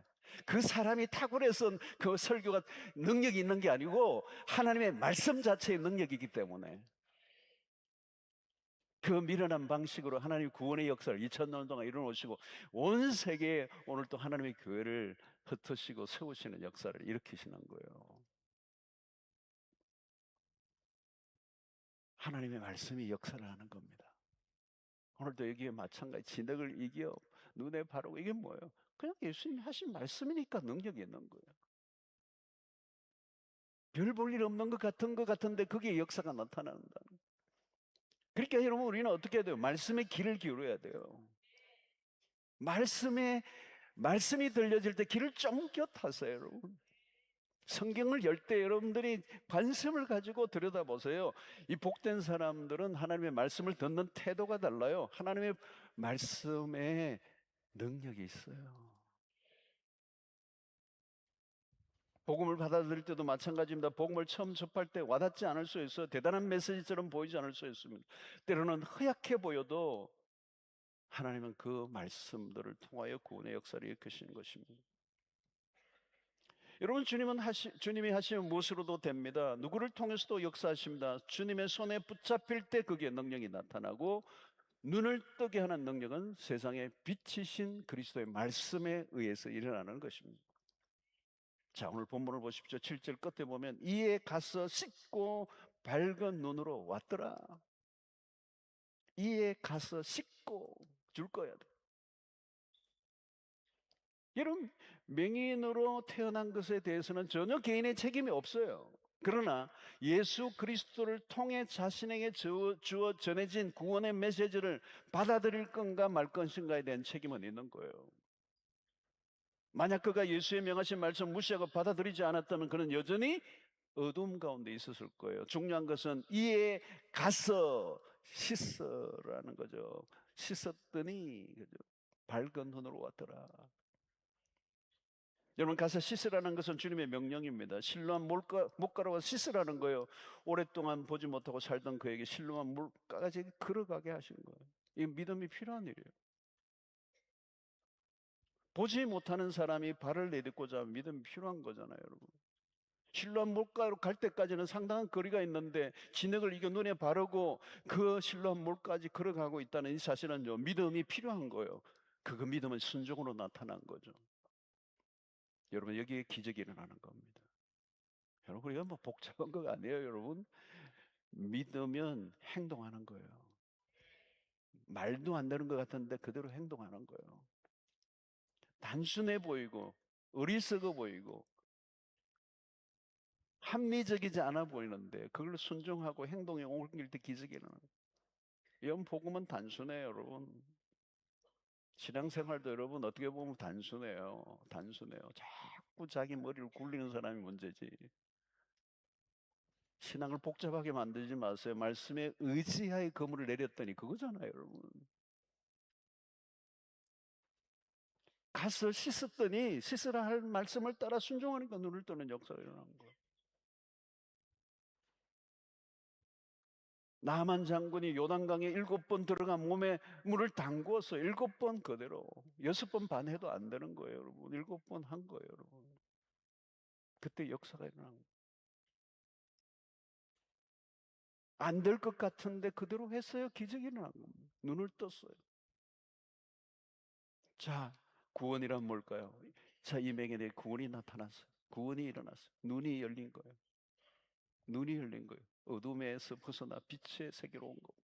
S1: 그 사람이 탁월해서 그 설교가 능력이 있는 게 아니고 하나님의 말씀 자체의 능력이기 때문에. 그 미련한 방식으로 하나님 구원의 역사를 2000년 동안 이루어오시고 온 세계에 오늘 또 하나님의 교회를 흩으시고 세우시는 역사를 일으키시는 거예요. 하나님의 말씀이 역사를 하는 겁니다. 오늘도 여기에 마찬가지 진흙을 이겨 눈에 바르고, 이게 뭐예요? 그냥 예수님이 하신 말씀이니까 능력이 있는 거예요. 별 볼 일 없는 것 같은데 그게 역사가 나타난다. 그러니까 여러분, 우리는 어떻게 해야 돼요? 말씀의 귀를 기울여야 돼요. 말씀이 들려질 때 귀를 쫑겨 타세요, 여러분. 성경을 열 때 여러분들이 관심을 가지고 들여다보세요. 이 복된 사람들은 하나님의 말씀을 듣는 태도가 달라요. 하나님의 말씀에 능력이 있어요. 복음을 받아들일 때도 마찬가지입니다. 복음을 처음 접할 때 와닿지 않을 수 있어요. 대단한 메시지처럼 보이지 않을 수 있습니다. 때로는 허약해 보여도 하나님은 그 말씀들을 통하여 구원의 역사를 일으키시는 것입니다. 여러분, 주님이 하시면 무엇으로도 됩니다. 누구를 통해서도 역사하십니다. 주님의 손에 붙잡힐 때 그게 능력이 나타나고, 눈을 뜨게 하는 능력은 세상의 빛이신 그리스도의 말씀에 의해서 일어나는 것입니다. 자, 오늘 본문을 보십시오. 7절 끝에 보면 이에 가서 씻고 밝은 눈으로 왔더라. 이에 가서 씻고 줄 거야. 여러분, 맹인으로 태어난 것에 대해서는 전혀 개인의 책임이 없어요. 그러나 예수 그리스도를 통해 자신에게 주어 전해진 구원의 메시지를 받아들일 건가 말 것인가에 대한 책임은 있는 거예요. 만약 그가 예수의 명하신 말씀 무시하고 받아들이지 않았다면 그는 여전히 어둠 가운데 있었을 거예요. 중요한 것은 이에 가서 씻으라는 거죠. 씻었더니 밝은 눈으로 왔더라. 여러분, 가서 씻으라는 것은 주님의 명령입니다. 실로암 못가루와 씻으라는 거예요. 오랫동안 보지 못하고 살던 그에게 실로암 물가까지 걸어가게 하신 거예요. 이 믿음이 필요한 일이에요. 보지 못하는 사람이 발을 내딛고자 믿음이 필요한 거잖아요, 여러분. 실로암 물가로 갈 때까지는 상당한 거리가 있는데 진흙을 이겨 눈에 바르고 그 실로암 물까지 걸어가고 있다는 이 사실은요, 믿음이 필요한 거예요. 그 믿음은 순종으로 나타난 거죠. 여러분, 여기에 기적이 일어나는 겁니다. 여러분, 이건 뭐 복잡한 거 아니에요, 여러분. 믿으면 행동하는 거예요. 말도 안 되는 것 같은데 그대로 행동하는 거예요. 단순해 보이고 어리석어 보이고 합리적이지 않아 보이는데 그걸 순종하고 행동에 옮길 때 기적이 일어나는 거예요. 이런 복음은 단순해요, 여러분. 신앙생활도 여러분 어떻게 보면 단순해요. 자꾸 자기 머리를 굴리는 사람이 문제지. 신앙을 복잡하게 만들지 마세요. 말씀에 의지하에 그물을 내렸더니 그거잖아요, 여러분. 가서 씻었더니 씻으라 할 말씀을 따라 순종하니까 눈을 뜨는 역사가 일어난 거예요. 나만 장군이 요단강에 7번 들어가 몸에 물을 담궈서 7번 그대로 6번 반 해도 안 되는 거예요, 여러분. 7번 한 거예요, 여러분. 그때 역사가 일어난 거예요. 안 될 것 같은데 그대로 했어요. 기적이 일어난 겁니다. 눈을 떴어요. 자, 구원이란 뭘까요? 자, 이 맹인의 구원이 나타났어요. 구원이 일어났어요. 눈이 열린 거예요. 눈이 열린 거예요. 어둠에서 벗어나 빛의 세계로 온 겁니다.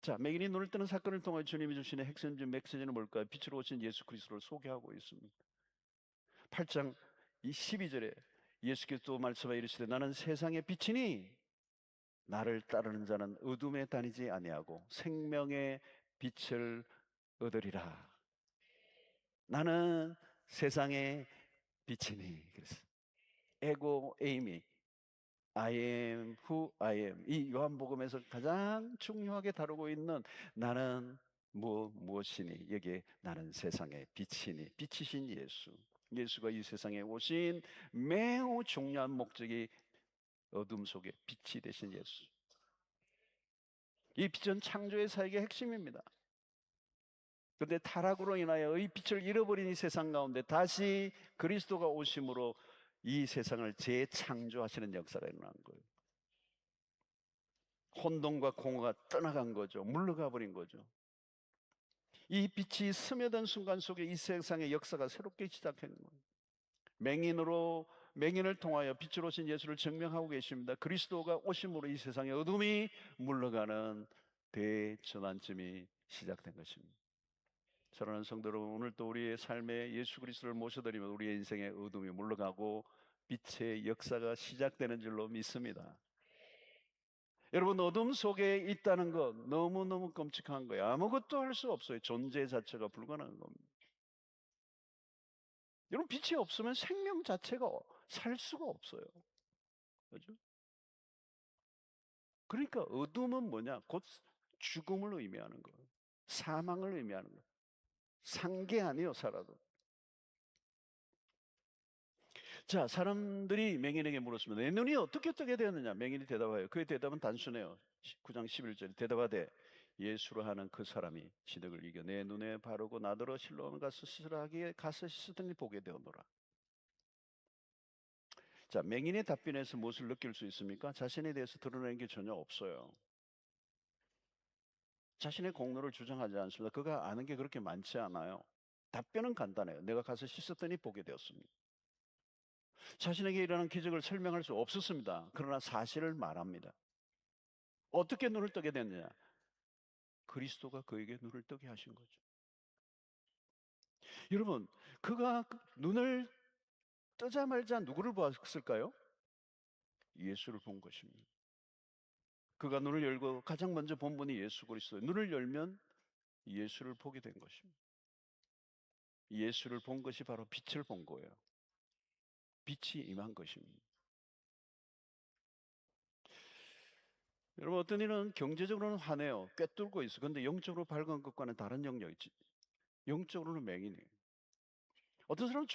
S1: 자, 맹인이 눈을 뜨는 사건을 통해 주님이 주시는 핵심적인 메시지는 뭘까요? 빛으로 오신 예수 그리스도를 소개하고 있습니다. 8장 12절에 예수께서 말씀하여 이르시되 나는 세상의 빛이니 나를 따르는 자는 어둠에 다니지 아니하고 생명의 빛을 얻으리라. 나는 세상의 빛이니. 그래서 에고 에이미, I am who I am. 이 요한복음에서 가장 중요하게 다루고 있는 나는 무엇이니? 여기에 나는 세상의 빛이니. 빛이신 예수. 예수가 이 세상에 오신 매우 중요한 목적이 어둠 속에 빛이 되신 예수. 이 빛은 창조의 사역의 핵심입니다. 그런데 타락으로 인하여 이 빛을 잃어버린 이 세상 가운데 다시 그리스도가 오심으로 이 세상을 재창조하시는 역사가 일어난 거예요. 혼돈과 공허가 떠나간 거죠. 물러가 버린 거죠. 이 빛이 스며든 순간 속에 이 세상의 역사가 새롭게 시작하는 거예요. 맹인을 통하여 빛으로 오신 예수를 증명하고 계십니다. 그리스도가 오심으로 이 세상의 어둠이 물러가는 대전환점이 시작된 것입니다. 사랑하는 성도 여러분, 오늘 또 우리의 삶에 예수 그리스도를 모셔드리면 우리의 인생의 어둠이 물러가고 빛의 역사가 시작되는 줄로 믿습니다. 여러분, 어둠 속에 있다는 것 너무너무 끔찍한 거예요. 아무것도 할 수 없어요. 존재 자체가 불가능한 겁니다. 여러분, 빛이 없으면 생명 자체가 살 수가 없어요. 그렇죠? 그러니까 어둠은 뭐냐? 곧 죽음을 의미하는 거예요. 사망을 의미하는 거예요. 산 게 아니에요, 살아도. 자, 사람들이 맹인에게 물었습니다. 내 눈이 어떻게 뜨게 되었느냐? 맹인이 대답하여 그의 대답은 단순해요. 9장 11절에 대답하되 예수로 하는 그 사람이 지덕을 이겨 내 눈에 바르고 나더러 실로암 가서 씻으라기에 가서 씻으더니 보게 되었노라. 자, 맹인의 답변에서 무엇을 느낄 수 있습니까? 자신에 대해서 드러내는 게 전혀 없어요. 자신의 공로를 주장하지 않습니다. 그가 아는 게 그렇게 많지 않아요. 답변은 간단해요. 내가 가서 씻었더니 보게 되었습니다. 자신에게 일어난 기적을 설명할 수 없었습니다. 그러나 사실을 말합니다. 어떻게 눈을 뜨게 됐느냐? 그리스도가 그에게 눈을 뜨게 하신 거죠. 여러분, 그가 눈을 뜨자마자 누구를 보았을까요? 예수를 본 것입니다. 그가 눈을 열고 가장 먼저 본 분이 예수 그리스도예요. 눈을 열면 예수를 보게 된 것입니다. 예수를 본 것이 바로 빛을 본 거예요. 빛이 임한 것입니다. 여러분, 어떤 이는 경제적으로는 환해요. 꿰뚫고 있어. 그런데 영적으로 밝은 것과는 다른 영역이지. 영적으로는 맹인이에요. 어떤 사람은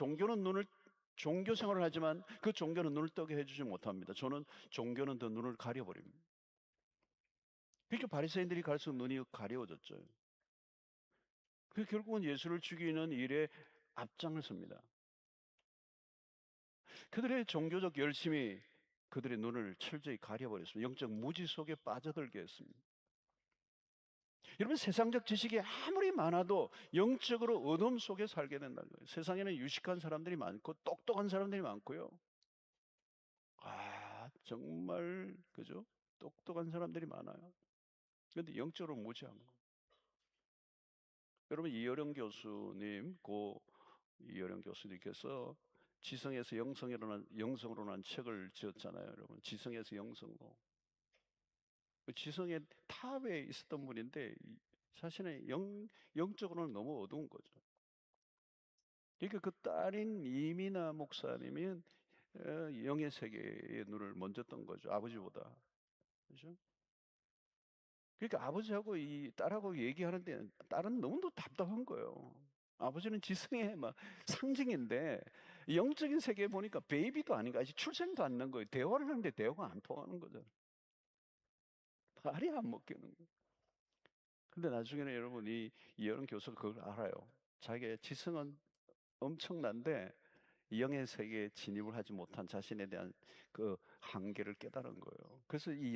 S1: 종교 생활을 하지만 그 종교는 눈을 뜨게 해주지 못합니다. 저는 종교는 더 눈을 가려버립니다. 그러니까 바리새인들이 갈수록 눈이 가려워졌죠. 그 결국은 예수를 죽이는 일에 앞장을 섭니다. 그들의 종교적 열심이 그들의 눈을 철저히 가려버렸습니다. 영적 무지 속에 빠져들게 했습니다. 여러분, 세상적 지식이 아무리 많아도 영적으로 어둠 속에 살게 된다는 거예요. 세상에는 유식한 사람들이 많고 똑똑한 사람들이 많고요. 정말 그죠? 똑똑한 사람들이 많아요. 그런데 영적으로 무지한 거. 여러분, 고 이어령 교수님께서 지성에서 영성으로는 책을 지었잖아요. 여러분, 지성에서 영성으로. 그 지성의 탑에 있었던 분인데 자신의 영적으로는 너무 어두운 거죠. 그러니까 그 딸인 이민아 목사님이 영의 세계의 눈을 먼저 뜬 거죠. 아버지보다. 그렇죠? 그러니까 아버지하고 이 딸하고 얘기하는데 딸은 너무도 답답한 거예요. 아버지는 지성의 막 상징인데 영적인 세계에 보니까 베이비도 아닌가 아직 출생도 안 난 거예요. 대화를 하는데 대화가 안 통하는 거죠. 말이 안 먹히는 거예요. 근데 나중에는 여러분 이여름 교수가 그걸 알아요. 자기의 지성은 엄청난데 영의 세계에 진입을 하지 못한 자신에 대한 그 한계를 깨달은 거예요. 그래서 이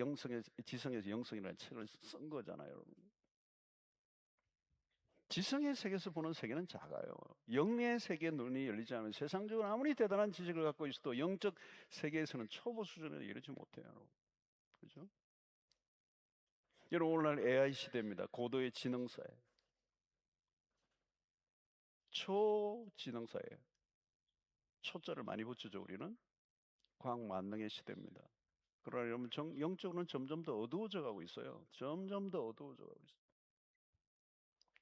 S1: 지성에서 영성이라는 책을 쓴 거잖아요, 여러분. 지성의 세계에서 보는 세계는 작아요. 영의 세계에 눈이 열리지 않으면 세상적으로 아무리 대단한 지식을 갖고 있어도 영적 세계에서는 초보 수준에 이르지 못해요, 여러분. 그죠? 여러분, 오늘날 AI 시대입니다. 고도의 지능사회. 초지능사회예요. 초자를 많이 붙이죠, 우리는. 과학 만능의 시대입니다. 그러나 여러분, 영적으로는 점점 더 어두워져 가고 있어요. 점점 더 어두워져 가고 있어요.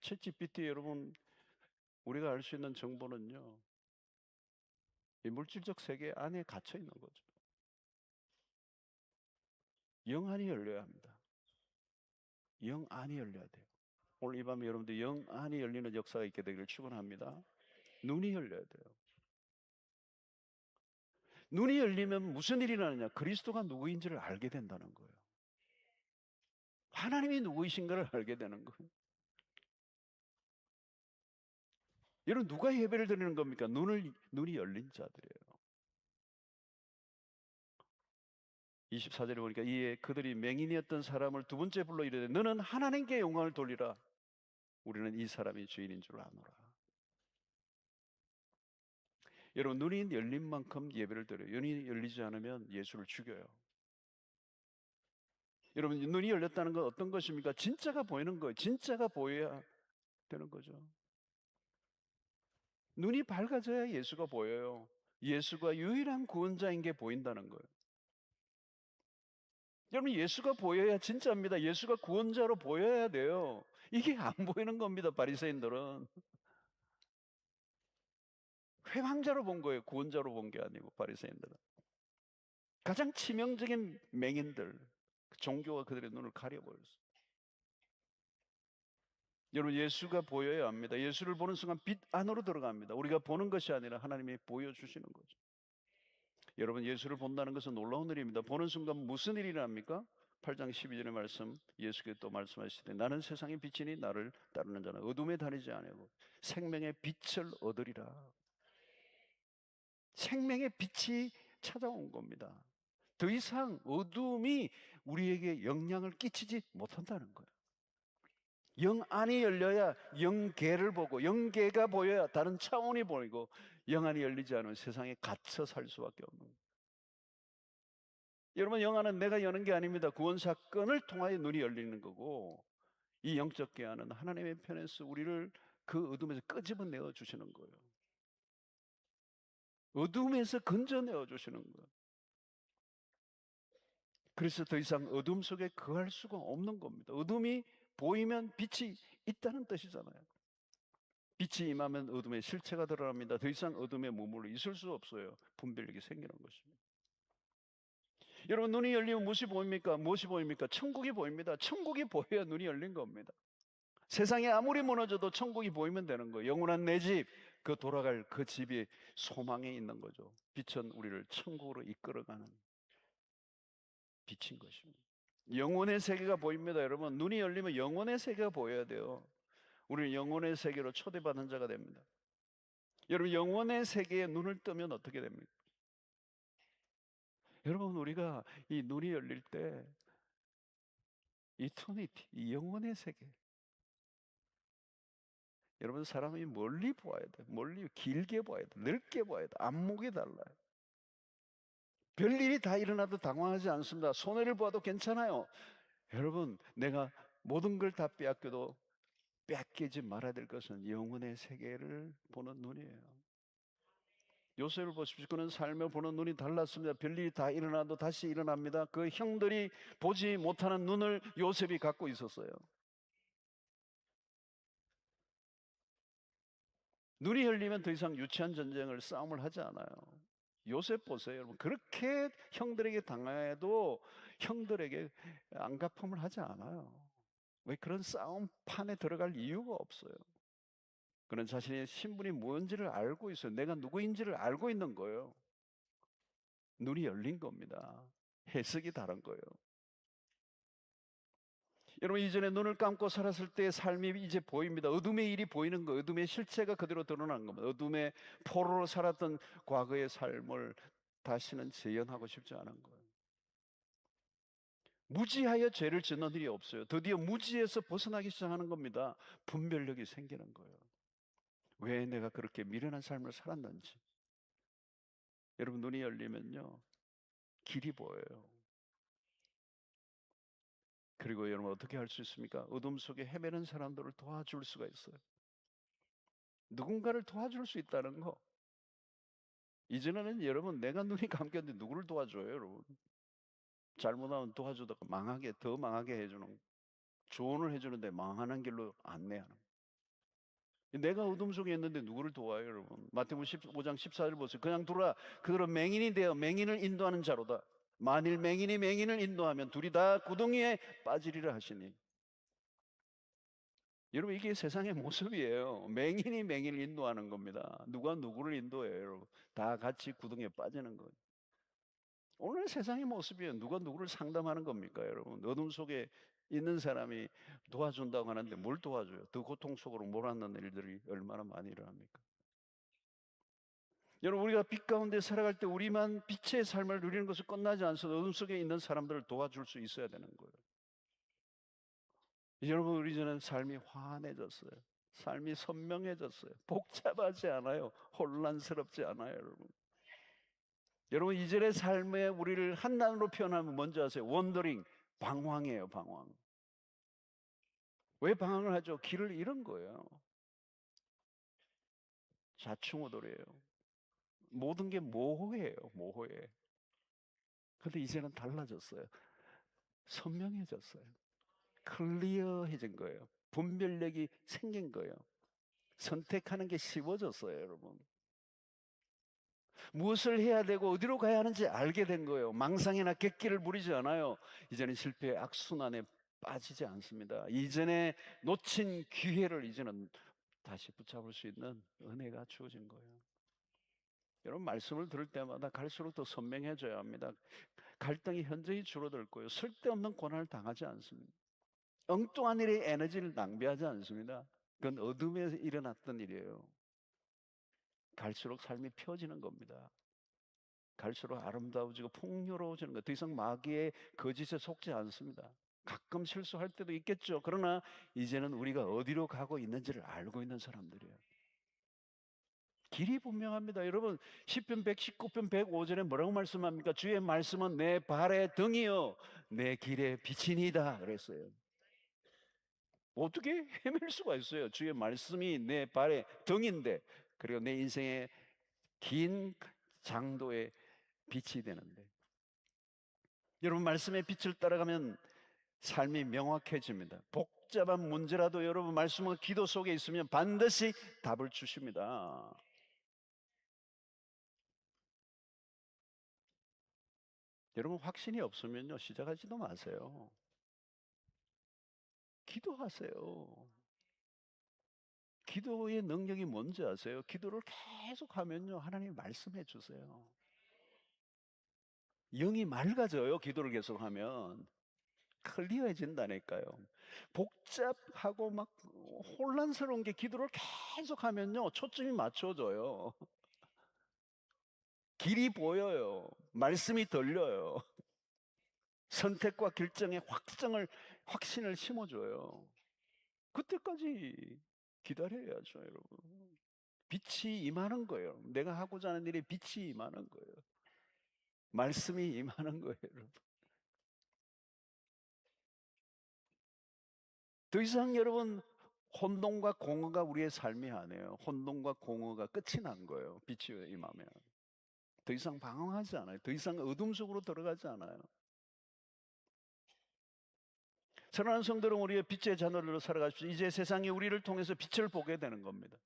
S1: 챗GPT 여러분, 우리가 알 수 있는 정보는요, 이 물질적 세계 안에 갇혀 있는 거죠. 영 안이 열려야 합니다. 영 안이 열려야 돼요. 오늘 이 밤에 여러분들 영 안이 열리는 역사가 있게 되기를 축원합니다. 눈이 열려야 돼요. 눈이 열리면 무슨 일이 나느냐? 그리스도가 누구인지를 알게 된다는 거예요. 하나님이 누구이신가를 알게 되는 거예요. 여러분 누가 예배를 드리는 겁니까? 눈이 열린 자들이에요. 24절에 보니까 이에 그들이 맹인이었던 사람을 두 번째 불러 이르되 너는 하나님께 영광을 돌리라. 우리는 이 사람이 주인인 줄 아노라. 여러분 눈이 열린 만큼 예배를 드려요. 눈이 열리지 않으면 예수를 죽여요. 여러분 눈이 열렸다는 건 어떤 것입니까? 진짜가 보이는 거예요. 진짜가 보여야 되는 거죠. 눈이 밝아져야 예수가 보여요. 예수가 유일한 구원자인 게 보인다는 거예요. 여러분 예수가 보여야 진짜입니다. 예수가 구원자로 보여야 돼요. 이게 안 보이는 겁니다. 바리새인들은 회방자로 본 거예요. 구원자로 본 게 아니고 바리새인들은 가장 치명적인 맹인들 종교가 그들의 눈을 가려버렸어요. 여러분 예수가 보여야 합니다. 예수를 보는 순간 빛 안으로 들어갑니다. 우리가 보는 것이 아니라 하나님이 보여주시는 거죠. 여러분 예수를 본다는 것은 놀라운 일입니다. 보는 순간 무슨 일이 납니까? 8장 12절의 말씀 예수께서 또 말씀하시되 나는 세상의 빛이니 나를 따르는 자는 어둠에 다니지 아니하고 생명의 빛을 얻으리라. 생명의 빛이 찾아온 겁니다. 더 이상 어둠이 우리에게 영향을 끼치지 못한다는 거예요. 영 안이 열려야 영계를 보고 영계가 보여야 다른 차원이 보이고 영 안이 열리지 않으면 세상에 갇혀 살 수밖에 없는 거예요. 여러분 영 안은 내가 여는 게 아닙니다. 구원 사건을 통하여 눈이 열리는 거고 이 영적 계안은 하나님의 편에서 우리를 그 어둠에서 끄집어내어 주시는 거예요. 어둠에서 건져내어 주시는 거예요. 그래서 더 이상 어둠 속에 거할 수가 없는 겁니다. 어둠이 보이면 빛이 있다는 뜻이잖아요. 빛이 임하면 어둠의 실체가 드러납니다. 더 이상 어둠에 머물러 있을 수 없어요. 분별력이 생기는 것입니다. 여러분 눈이 열리면 무엇이 보입니까? 무엇이 보입니까? 천국이 보입니다. 천국이 보여야 눈이 열린 겁니다. 세상에 아무리 무너져도 천국이 보이면 되는 거예요. 영원한 내 집, 그 돌아갈 그 집이 소망에 있는 거죠. 빛은 우리를 천국으로 이끌어가는 빛인 것입니다. 영혼의 세계가 보입니다. 여러분 눈이 열리면 영혼의 세계가 보여야 돼요. 우리는 영혼의 세계로 초대받은 자가 됩니다. 여러분 영혼의 세계에 눈을 뜨면 어떻게 됩니까? 여러분 우리가 이 눈이 열릴 때 이터니티, 이 영혼의 세계. 여러분 사람이 멀리 보아야 돼. 멀리 길게 보아야 돼. 넓게 보아야 돼. 안목이 달라요. 별일이 다 일어나도 당황하지 않습니다. 손해를 보아도 괜찮아요. 여러분 내가 모든 걸 다 빼앗겨도 뺏기지 말아야 될 것은 영혼의 세계를 보는 눈이에요. 요셉을 보십시오. 그는 삶을 보는 눈이 달랐습니다. 별일이 다 일어나도 다시 일어납니다. 그 형들이 보지 못하는 눈을 요셉이 갖고 있었어요. 눈이 열리면 더 이상 유치한 전쟁을 싸움을 하지 않아요. 요셉 보세요, 여러분. 그렇게 형들에게 당해도 형들에게 안갚음을 하지 않아요. 왜 그런 싸움판에 들어갈 이유가 없어요. 그는 자신의 신분이 뭔지를 알고 있어요. 내가 누구인지를 알고 있는 거예요. 눈이 열린 겁니다. 해석이 다른 거예요. 여러분 이전에 눈을 감고 살았을 때의 삶이 이제 보입니다. 어둠의 일이 보이는 거예요. 어둠의 실체가 그대로 드러난 겁니다. 어둠의 포로로 살았던 과거의 삶을 다시는 재현하고 싶지 않은 거예요. 무지하여 죄를 짓는 일이 없어요. 드디어 무지에서 벗어나기 시작하는 겁니다. 분별력이 생기는 거예요. 왜 내가 그렇게 미련한 삶을 살았는지. 여러분 눈이 열리면요 길이 보여요. 그리고 여러분 어떻게 할 수 있습니까? 어둠 속에 헤매는 사람들을 도와줄 수가 있어요. 누군가를 도와줄 수 있다는 거. 이전에는 여러분 내가 눈이 감겼는데 누구를 도와줘요 여러분. 잘못하면 도와주다가 더 망하게 해주는, 조언을 해주는데 망하는 길로 안내하는. 내가 어둠 속에 있는데 누구를 도와요, 여러분? 마태복음 15장 14절 보세요. 그냥 두라. 그들은 맹인이 되어 맹인을 인도하는 자로다. 만일 맹인이 맹인을 인도하면 둘이 다 구덩이에 빠지리라 하시니. 여러분, 이게 세상의 모습이에요. 맹인이 맹인을 인도하는 겁니다. 누가 누구를 인도해요, 여러분? 다 같이 구덩이에 빠지는 거예요. 오늘 세상의 모습이에요. 누가 누구를 상담하는 겁니까, 여러분? 어둠 속에 있는 사람이 도와준다고 하는데 뭘 도와줘요? 더 고통 속으로 몰아넣는 일들이 얼마나 많이 일어납니까? 여러분, 우리가 빛 가운데 살아갈 때 우리만 빛의 삶을 누리는 것을 끝나지 않아서 어둠 속에 있는 사람들을 도와줄 수 있어야 되는 거예요. 여러분, 우리 이제는 삶이 환해졌어요. 삶이 선명해졌어요. 복잡하지 않아요. 혼란스럽지 않아요, 여러분. 여러분, 이전의 삶에 우리를 한 단어로 표현하면 뭔지 아세요? 원더링, 방황이에요, 방황. 왜 방황을 하죠? 길을 잃은 거예요. 좌충우돌이에요. 모든 게 모호해요, 모호해. 근데 이제는 달라졌어요. 선명해졌어요. 클리어해진 거예요. 분별력이 생긴 거예요. 선택하는 게 쉬워졌어요, 여러분. 무엇을 해야 되고 어디로 가야 하는지 알게 된 거예요. 망상이나 객기를 부리지 않아요. 이제는 실패의 악순환에 빠지지 않습니다. 이전에 놓친 기회를 이제는 다시 붙잡을 수 있는 은혜가 주어진 거예요. 여러분, 말씀을 들을 때마다 갈수록 더 선명해져야 합니다. 갈등이 현저히 줄어들 거예요. 쓸데없는 고난을 당하지 않습니다. 엉뚱한 일에 에너지를 낭비하지 않습니다. 그건 어둠에서 일어났던 일이에요. 갈수록 삶이 펴지는 겁니다. 갈수록 아름다워지고 풍요로워지는 거예요. 더 이상 마귀의 거짓에 속지 않습니다. 가끔 실수할 때도 있겠죠. 그러나 이제는 우리가 어디로 가고 있는지를 알고 있는 사람들이에요. 길이 분명합니다. 여러분, 시편 119편 105절에 뭐라고 말씀합니까? 주의 말씀은 내 발의 등이요 내 길의 빛이니이다 그랬어요. 어떻게 헤맬 수가 있어요? 주의 말씀이 내 발의 등인데, 그리고 내 인생의 긴 장도의 빛이 되는데, 여러분, 말씀의 빛을 따라가면 삶이 명확해집니다. 복잡한 문제라도 여러분 말씀은 기도 속에 있으면 반드시 답을 주십니다. 여러분, 확신이 없으면요 시작하지도 마세요. 기도하세요. 기도의 능력이 뭔지 아세요? 기도를 계속 하면요 하나님이 말씀해 주세요. 영이 맑아져요. 기도를 계속하면 클리어해진다니까요. 복잡하고 막 혼란스러운 게 기도를 계속하면요 초점이 맞춰져요. 길이 보여요. 말씀이 들려요. 선택과 결정에 확신을 심어줘요. 그때까지 기다려야죠, 여러분. 빛이 임하는 거예요. 내가 하고자 하는 일에 빛이 임하는 거예요. 말씀이 임하는 거예요, 여러분. 더 이상 여러분 혼돈과 공허가 우리의 삶이 아니에요. 혼돈과 공허가 끝이 난 거예요. 빛이 임하면. 더 이상 방황하지 않아요. 더 이상 어둠 속으로 들어가지 않아요. 사랑하는 성도 여러분, 우리의 빛의 자녀들로 살아가십시오. 이제 세상이 우리를 통해서 빛을 보게 되는 겁니다.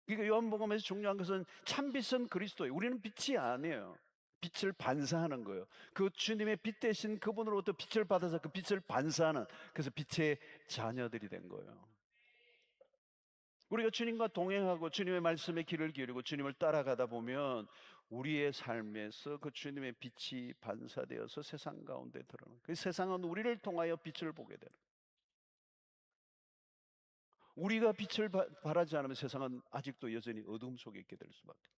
S1: 그러니까 요한복음에서 중요한 것은 참빛은 그리스도예요. 우리는 빛이 아니에요. 빛을 반사하는 거예요. 그 주님의 빛 대신 그분으로부터 빛을 받아서 그 빛을 반사하는, 그래서 빛의 자녀들이 된 거예요. 우리가 주님과 동행하고 주님의 말씀에 귀를 기울이고 주님을 따라가다 보면 우리의 삶에서 그 주님의 빛이 반사되어서 세상 가운데 드러나는, 그 세상은 우리를 통하여 빛을 보게 되는, 우리가 빛을 발하지 않으면 세상은 아직도 여전히 어둠 속에 있게 될 수밖에.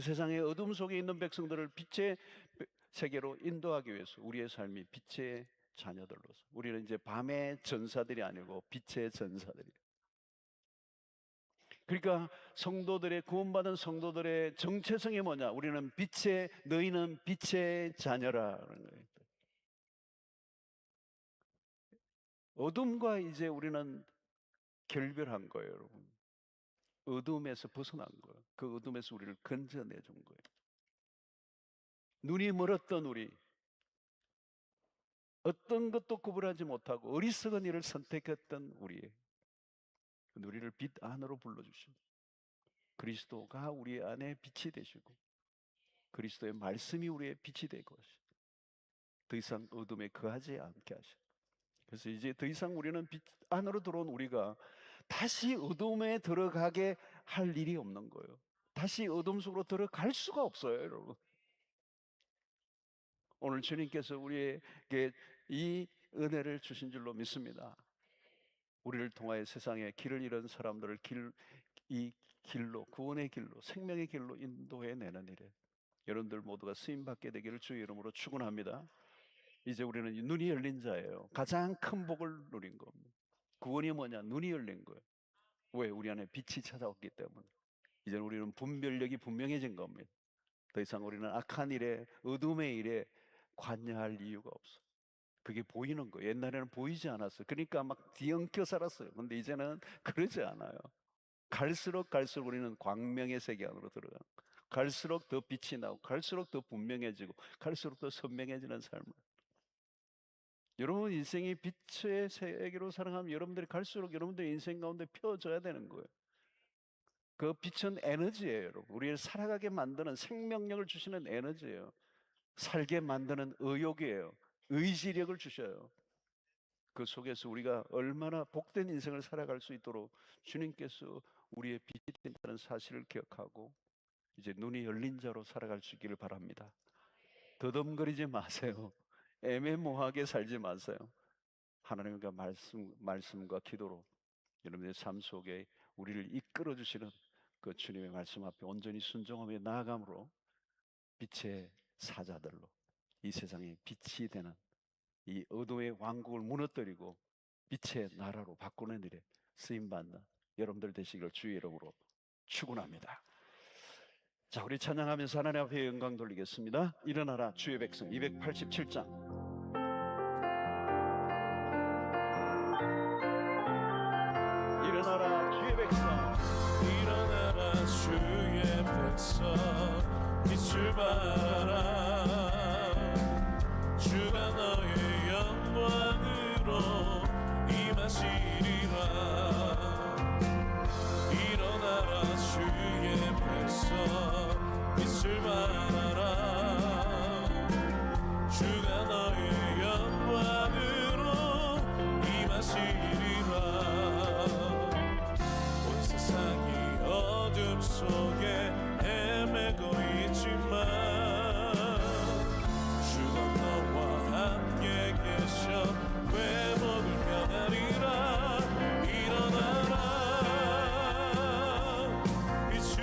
S1: 세상의 어둠 속에 있는 백성들을 빛의 세계로 인도하기 위해서 우리의 삶이 빛의 자녀들로서, 우리는 이제 밤의 전사들이 아니고 빛의 전사들이. 그러니까 성도들의, 구원받은 성도들의 정체성이 뭐냐? 우리는 빛의, 너희는 빛의 자녀라는 거예요. 어둠과 이제 우리는 결별한 거예요, 여러분. 어둠에서 벗어난 거예요. 그 어둠에서 우리를 건져내 준 거예요. 눈이 멀었던 우리, 어떤 것도 구분하지 못하고 어리석은 일을 선택했던 우리, 우리를 빛 안으로 불러주십니다. 그리스도가 우리 안에 빛이 되시고 그리스도의 말씀이 우리의 빛이 되고 더 이상 어둠에 거하지 않게 하시고, 그래서 이제 더 이상 우리는 빛 안으로 들어온 우리가 다시 어둠에 들어가게 할 일이 없는 거예요. 다시 어둠 속으로 들어갈 수가 없어요, 여러분. 오늘 주님께서 우리에게 이 은혜를 주신 줄로 믿습니다. 우리를 통하여 세상에 길을 잃은 사람들을 이 길로, 구원의 길로, 생명의 길로 인도해 내는 일에 여러분들 모두가 쓰임받게 되기를 주의 이름으로 축원합니다. 이제 우리는 눈이 열린 자예요. 가장 큰 복을 누린 겁니다. 구원이 뭐냐? 눈이 열린 거예요. 왜? 우리 안에 빛이 찾아왔기 때문에. 이제 우리는 분별력이 분명해진 겁니다. 더 이상 우리는 악한 일에, 어둠의 일에 관여할 이유가 없어. 그게 보이는 거예요. 옛날에는 보이지 않았어요. 그러니까 막 뒤엉켜 살았어요. 근데 이제는 그러지 않아요. 갈수록 우리는 광명의 세계 안으로 들어가는 거예요. 갈수록 더 빛이 나고 갈수록 더 분명해지고 갈수록 더 선명해지는 삶을. 여러분 인생이 빛의 세계로 살아가면 여러분들이 갈수록 여러분들의 인생 가운데 펴져야 되는 거예요. 그 빛은 에너지예요, 여러분. 우리를 살아가게 만드는 생명력을 주시는 에너지예요. 살게 만드는 의욕이에요. 의지력을 주셔요. 그 속에서 우리가 얼마나 복된 인생을 살아갈 수 있도록 주님께서 우리의 빛이 된다는 사실을 기억하고 이제 눈이 열린 자로 살아갈 수 있기를 바랍니다. 더듬거리지 마세요. 애매모호하게 살지 마세요. 하나님과 말씀과 기도로 여러분의 삶 속에 우리를 이끌어 주시는 그 주님의 말씀 앞에 온전히 순종하며 나아감으로 빛의 사자들로 이 세상에 빛이 되는 이 어둠의 왕국을 무너뜨리고 빛의 나라로 바꾸는 일에 쓰임받는 여러분들 되시기를 주의 이름으로 축원합니다. 자, 우리 찬양하면서 하나님 앞에 영광 돌리겠습니다. 일어나라 주의 백성 287장. 일어나라 주의 백성,
S2: 일어나라 주의 백성, 빛을 발하라. 주가 너의 영광으로 임하시리라. 일어나라 주의 백성, 빛을 발하라. 주가 너의 영광으로 임하시리라. 온 세상이 어둠 속에 헤매고 있지만 주가 너와 함께 계셔 회복을 면하리라. 일어나라 빛을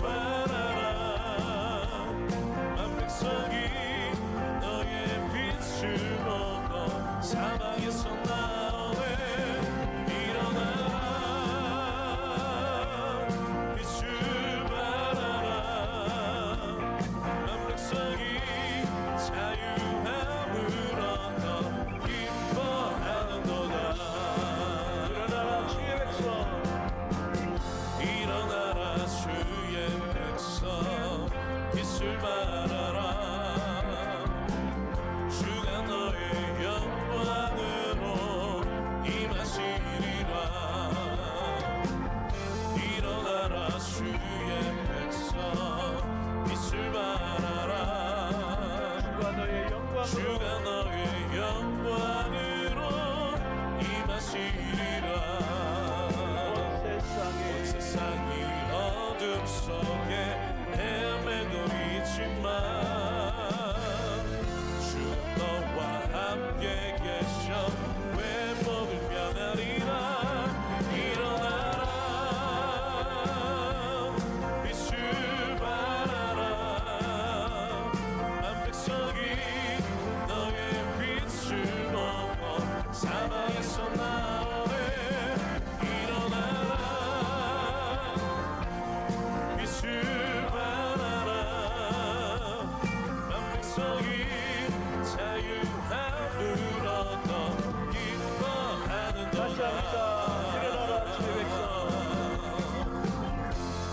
S2: 발하라. 만 백성이 너의 빛을 보고 사방에서 나오네. 일어나라 빛을 발하라. 만 백성이 자유함을 얻어 기뻐하는도다. 일어나라 주의 백성, 일어나라 주의 백성, 빛을 발하라. 주가 너의 영광으로 임하시리라. 일어나라 주의 백성, 빛을 발하라.
S1: 주가 너의 영광으로
S2: 주가 너의 영광으로 임하시리라. 온 세상이 어둠 속에 헤매고 있지만 주 너와 함께 계셔 회복을 면하리라. 일어나라 빛을 발하라. 만 백성이 너의 빛을 보고 사방에서 나오네. 일어나라 빛을 발하라. 만 백성이 자유함을 얻어
S1: 다시 합니다. 일어나라 주의 백성,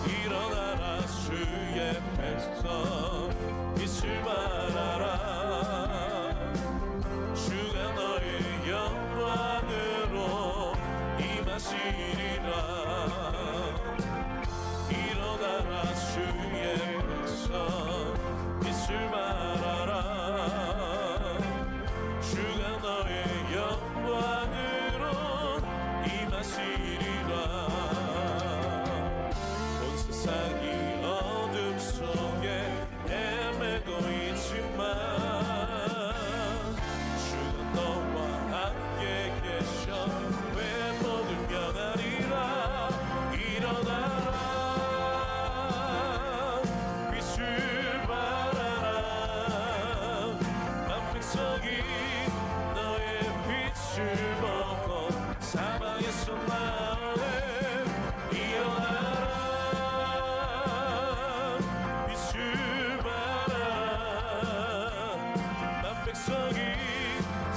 S2: 일어나라 주의 백성, 빛을 발하라. 주가 너의 영광으로 임하시리라. 주의 백성 빛을 발하라. 주가 너의 영광으로 임하시리라. 온 세상이 어둠 속에 헤매고 있지만 주가 너와 함께 계셔 외모를 명하리라. 일어나라 빛을 발하라. 만 백성이 너의 빛을 보고 사방에서 나오네. 일어나라 빛을 발하라. 만 백성이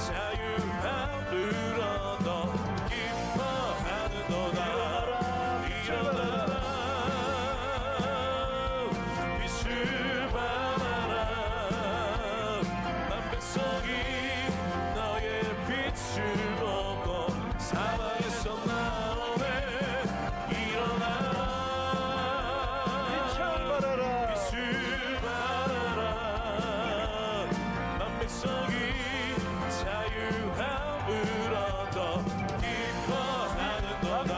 S2: 자유함을 얻어 기뻐하는도다. 일어나라 빛을 발하라. 만 백성이 너의 빛을 보고 사방에서 나오네. 일어나라 빛을 발하라. 만 백성이 자유함을 얻어 기뻐하는도다.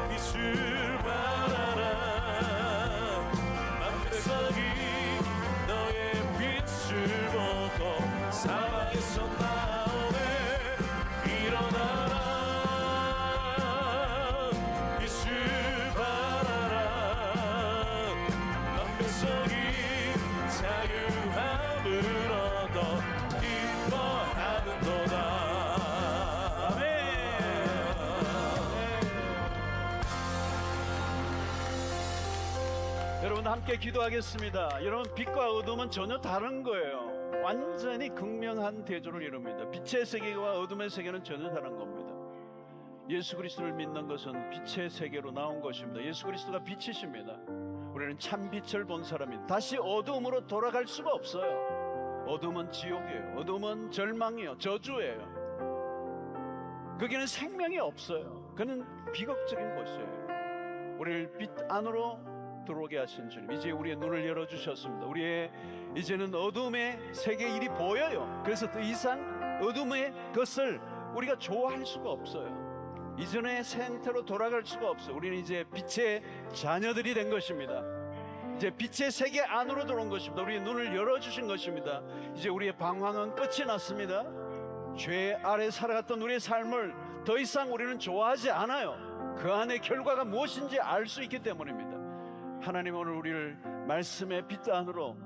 S2: 빛을 발하라. 만 백성이 너의 빛을 보고 사방에서 나오네. 일어나라 빛을 발하라. 만 백성이 자유함을 얻어 기뻐하는도다.
S1: 여러분 함께 기도하겠습니다. 여러분 빛과 어둠은 전혀 다른 거예요. 완전히 극명한 대조를 이룹니다. 빛의 세계와 어둠의 세계는 전혀 다른 겁니다. 예수 그리스도를 믿는 것은 빛의 세계로 나온 것입니다. 예수 그리스도가 빛이십니다. 우리는 참 빛을 본 사람입니다. 다시 어둠으로 돌아갈 수가 없어요. 어둠은 지옥이에요. 어둠은 절망이에요. 저주예요. 거기는 생명이 없어요. 그는 비극적인 곳이에요. 우리를 빛 안으로 들어오게 하신 주님, 이제 우리의 눈을 열어주셨습니다. 우리의 이제는 어둠의 세계 일이 보여요. 그래서 더 이상 어둠의 것을 우리가 좋아할 수가 없어요. 이전의 생태로 돌아갈 수가 없어요. 우리는 이제 빛의 자녀들이 된 것입니다. 이제 빛의 세계 안으로 들어온 것입니다. 우리의 눈을 열어주신 것입니다. 이제 우리의 방황은 끝이 났습니다. 죄 아래 살아갔던 우리의 삶을 더 이상 우리는 좋아하지 않아요. 그 안의 결과가 무엇인지 알 수 있기 때문입니다. 하나님 오늘 우리를 말씀의 빛 안으로,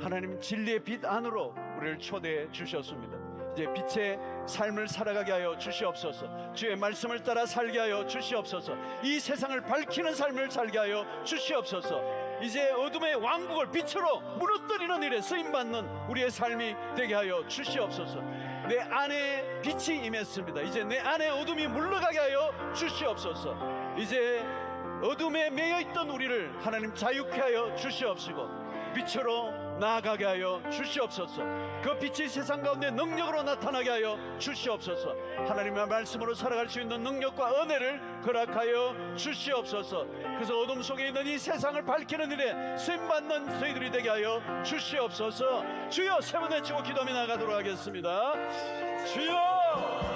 S1: 하나님 진리의 빛 안으로 우리를 초대해 주셨습니다. 이제 빛의 삶을 살아가게 하여 주시옵소서. 주의 말씀을 따라 살게 하여 주시옵소서. 이 세상을 밝히는 삶을 살게 하여 주시옵소서. 이제 어둠의 왕국을 빛으로 무너뜨리는 일에 쓰임받는 우리의 삶이 되게 하여 주시옵소서. 내 안에 빛이 임했습니다. 이제 내 안에 어둠이 물러가게 하여 주시옵소서. 이제 어둠에 매여있던 우리를 하나님 자유케 하여 주시옵시고 빛으로 나아가게 하여 주시옵소서. 그 빛이 세상 가운데 능력으로 나타나게 하여 주시옵소서. 하나님의 말씀으로 살아갈 수 있는 능력과 은혜를 허락하여 주시옵소서. 그래서 어둠 속에 있는 이 세상을 밝히는 일에 쓰임받는 저희들이 되게 하여 주시옵소서. 주여, 세 번 외치고 기도하며 나가도록 하겠습니다. 주여!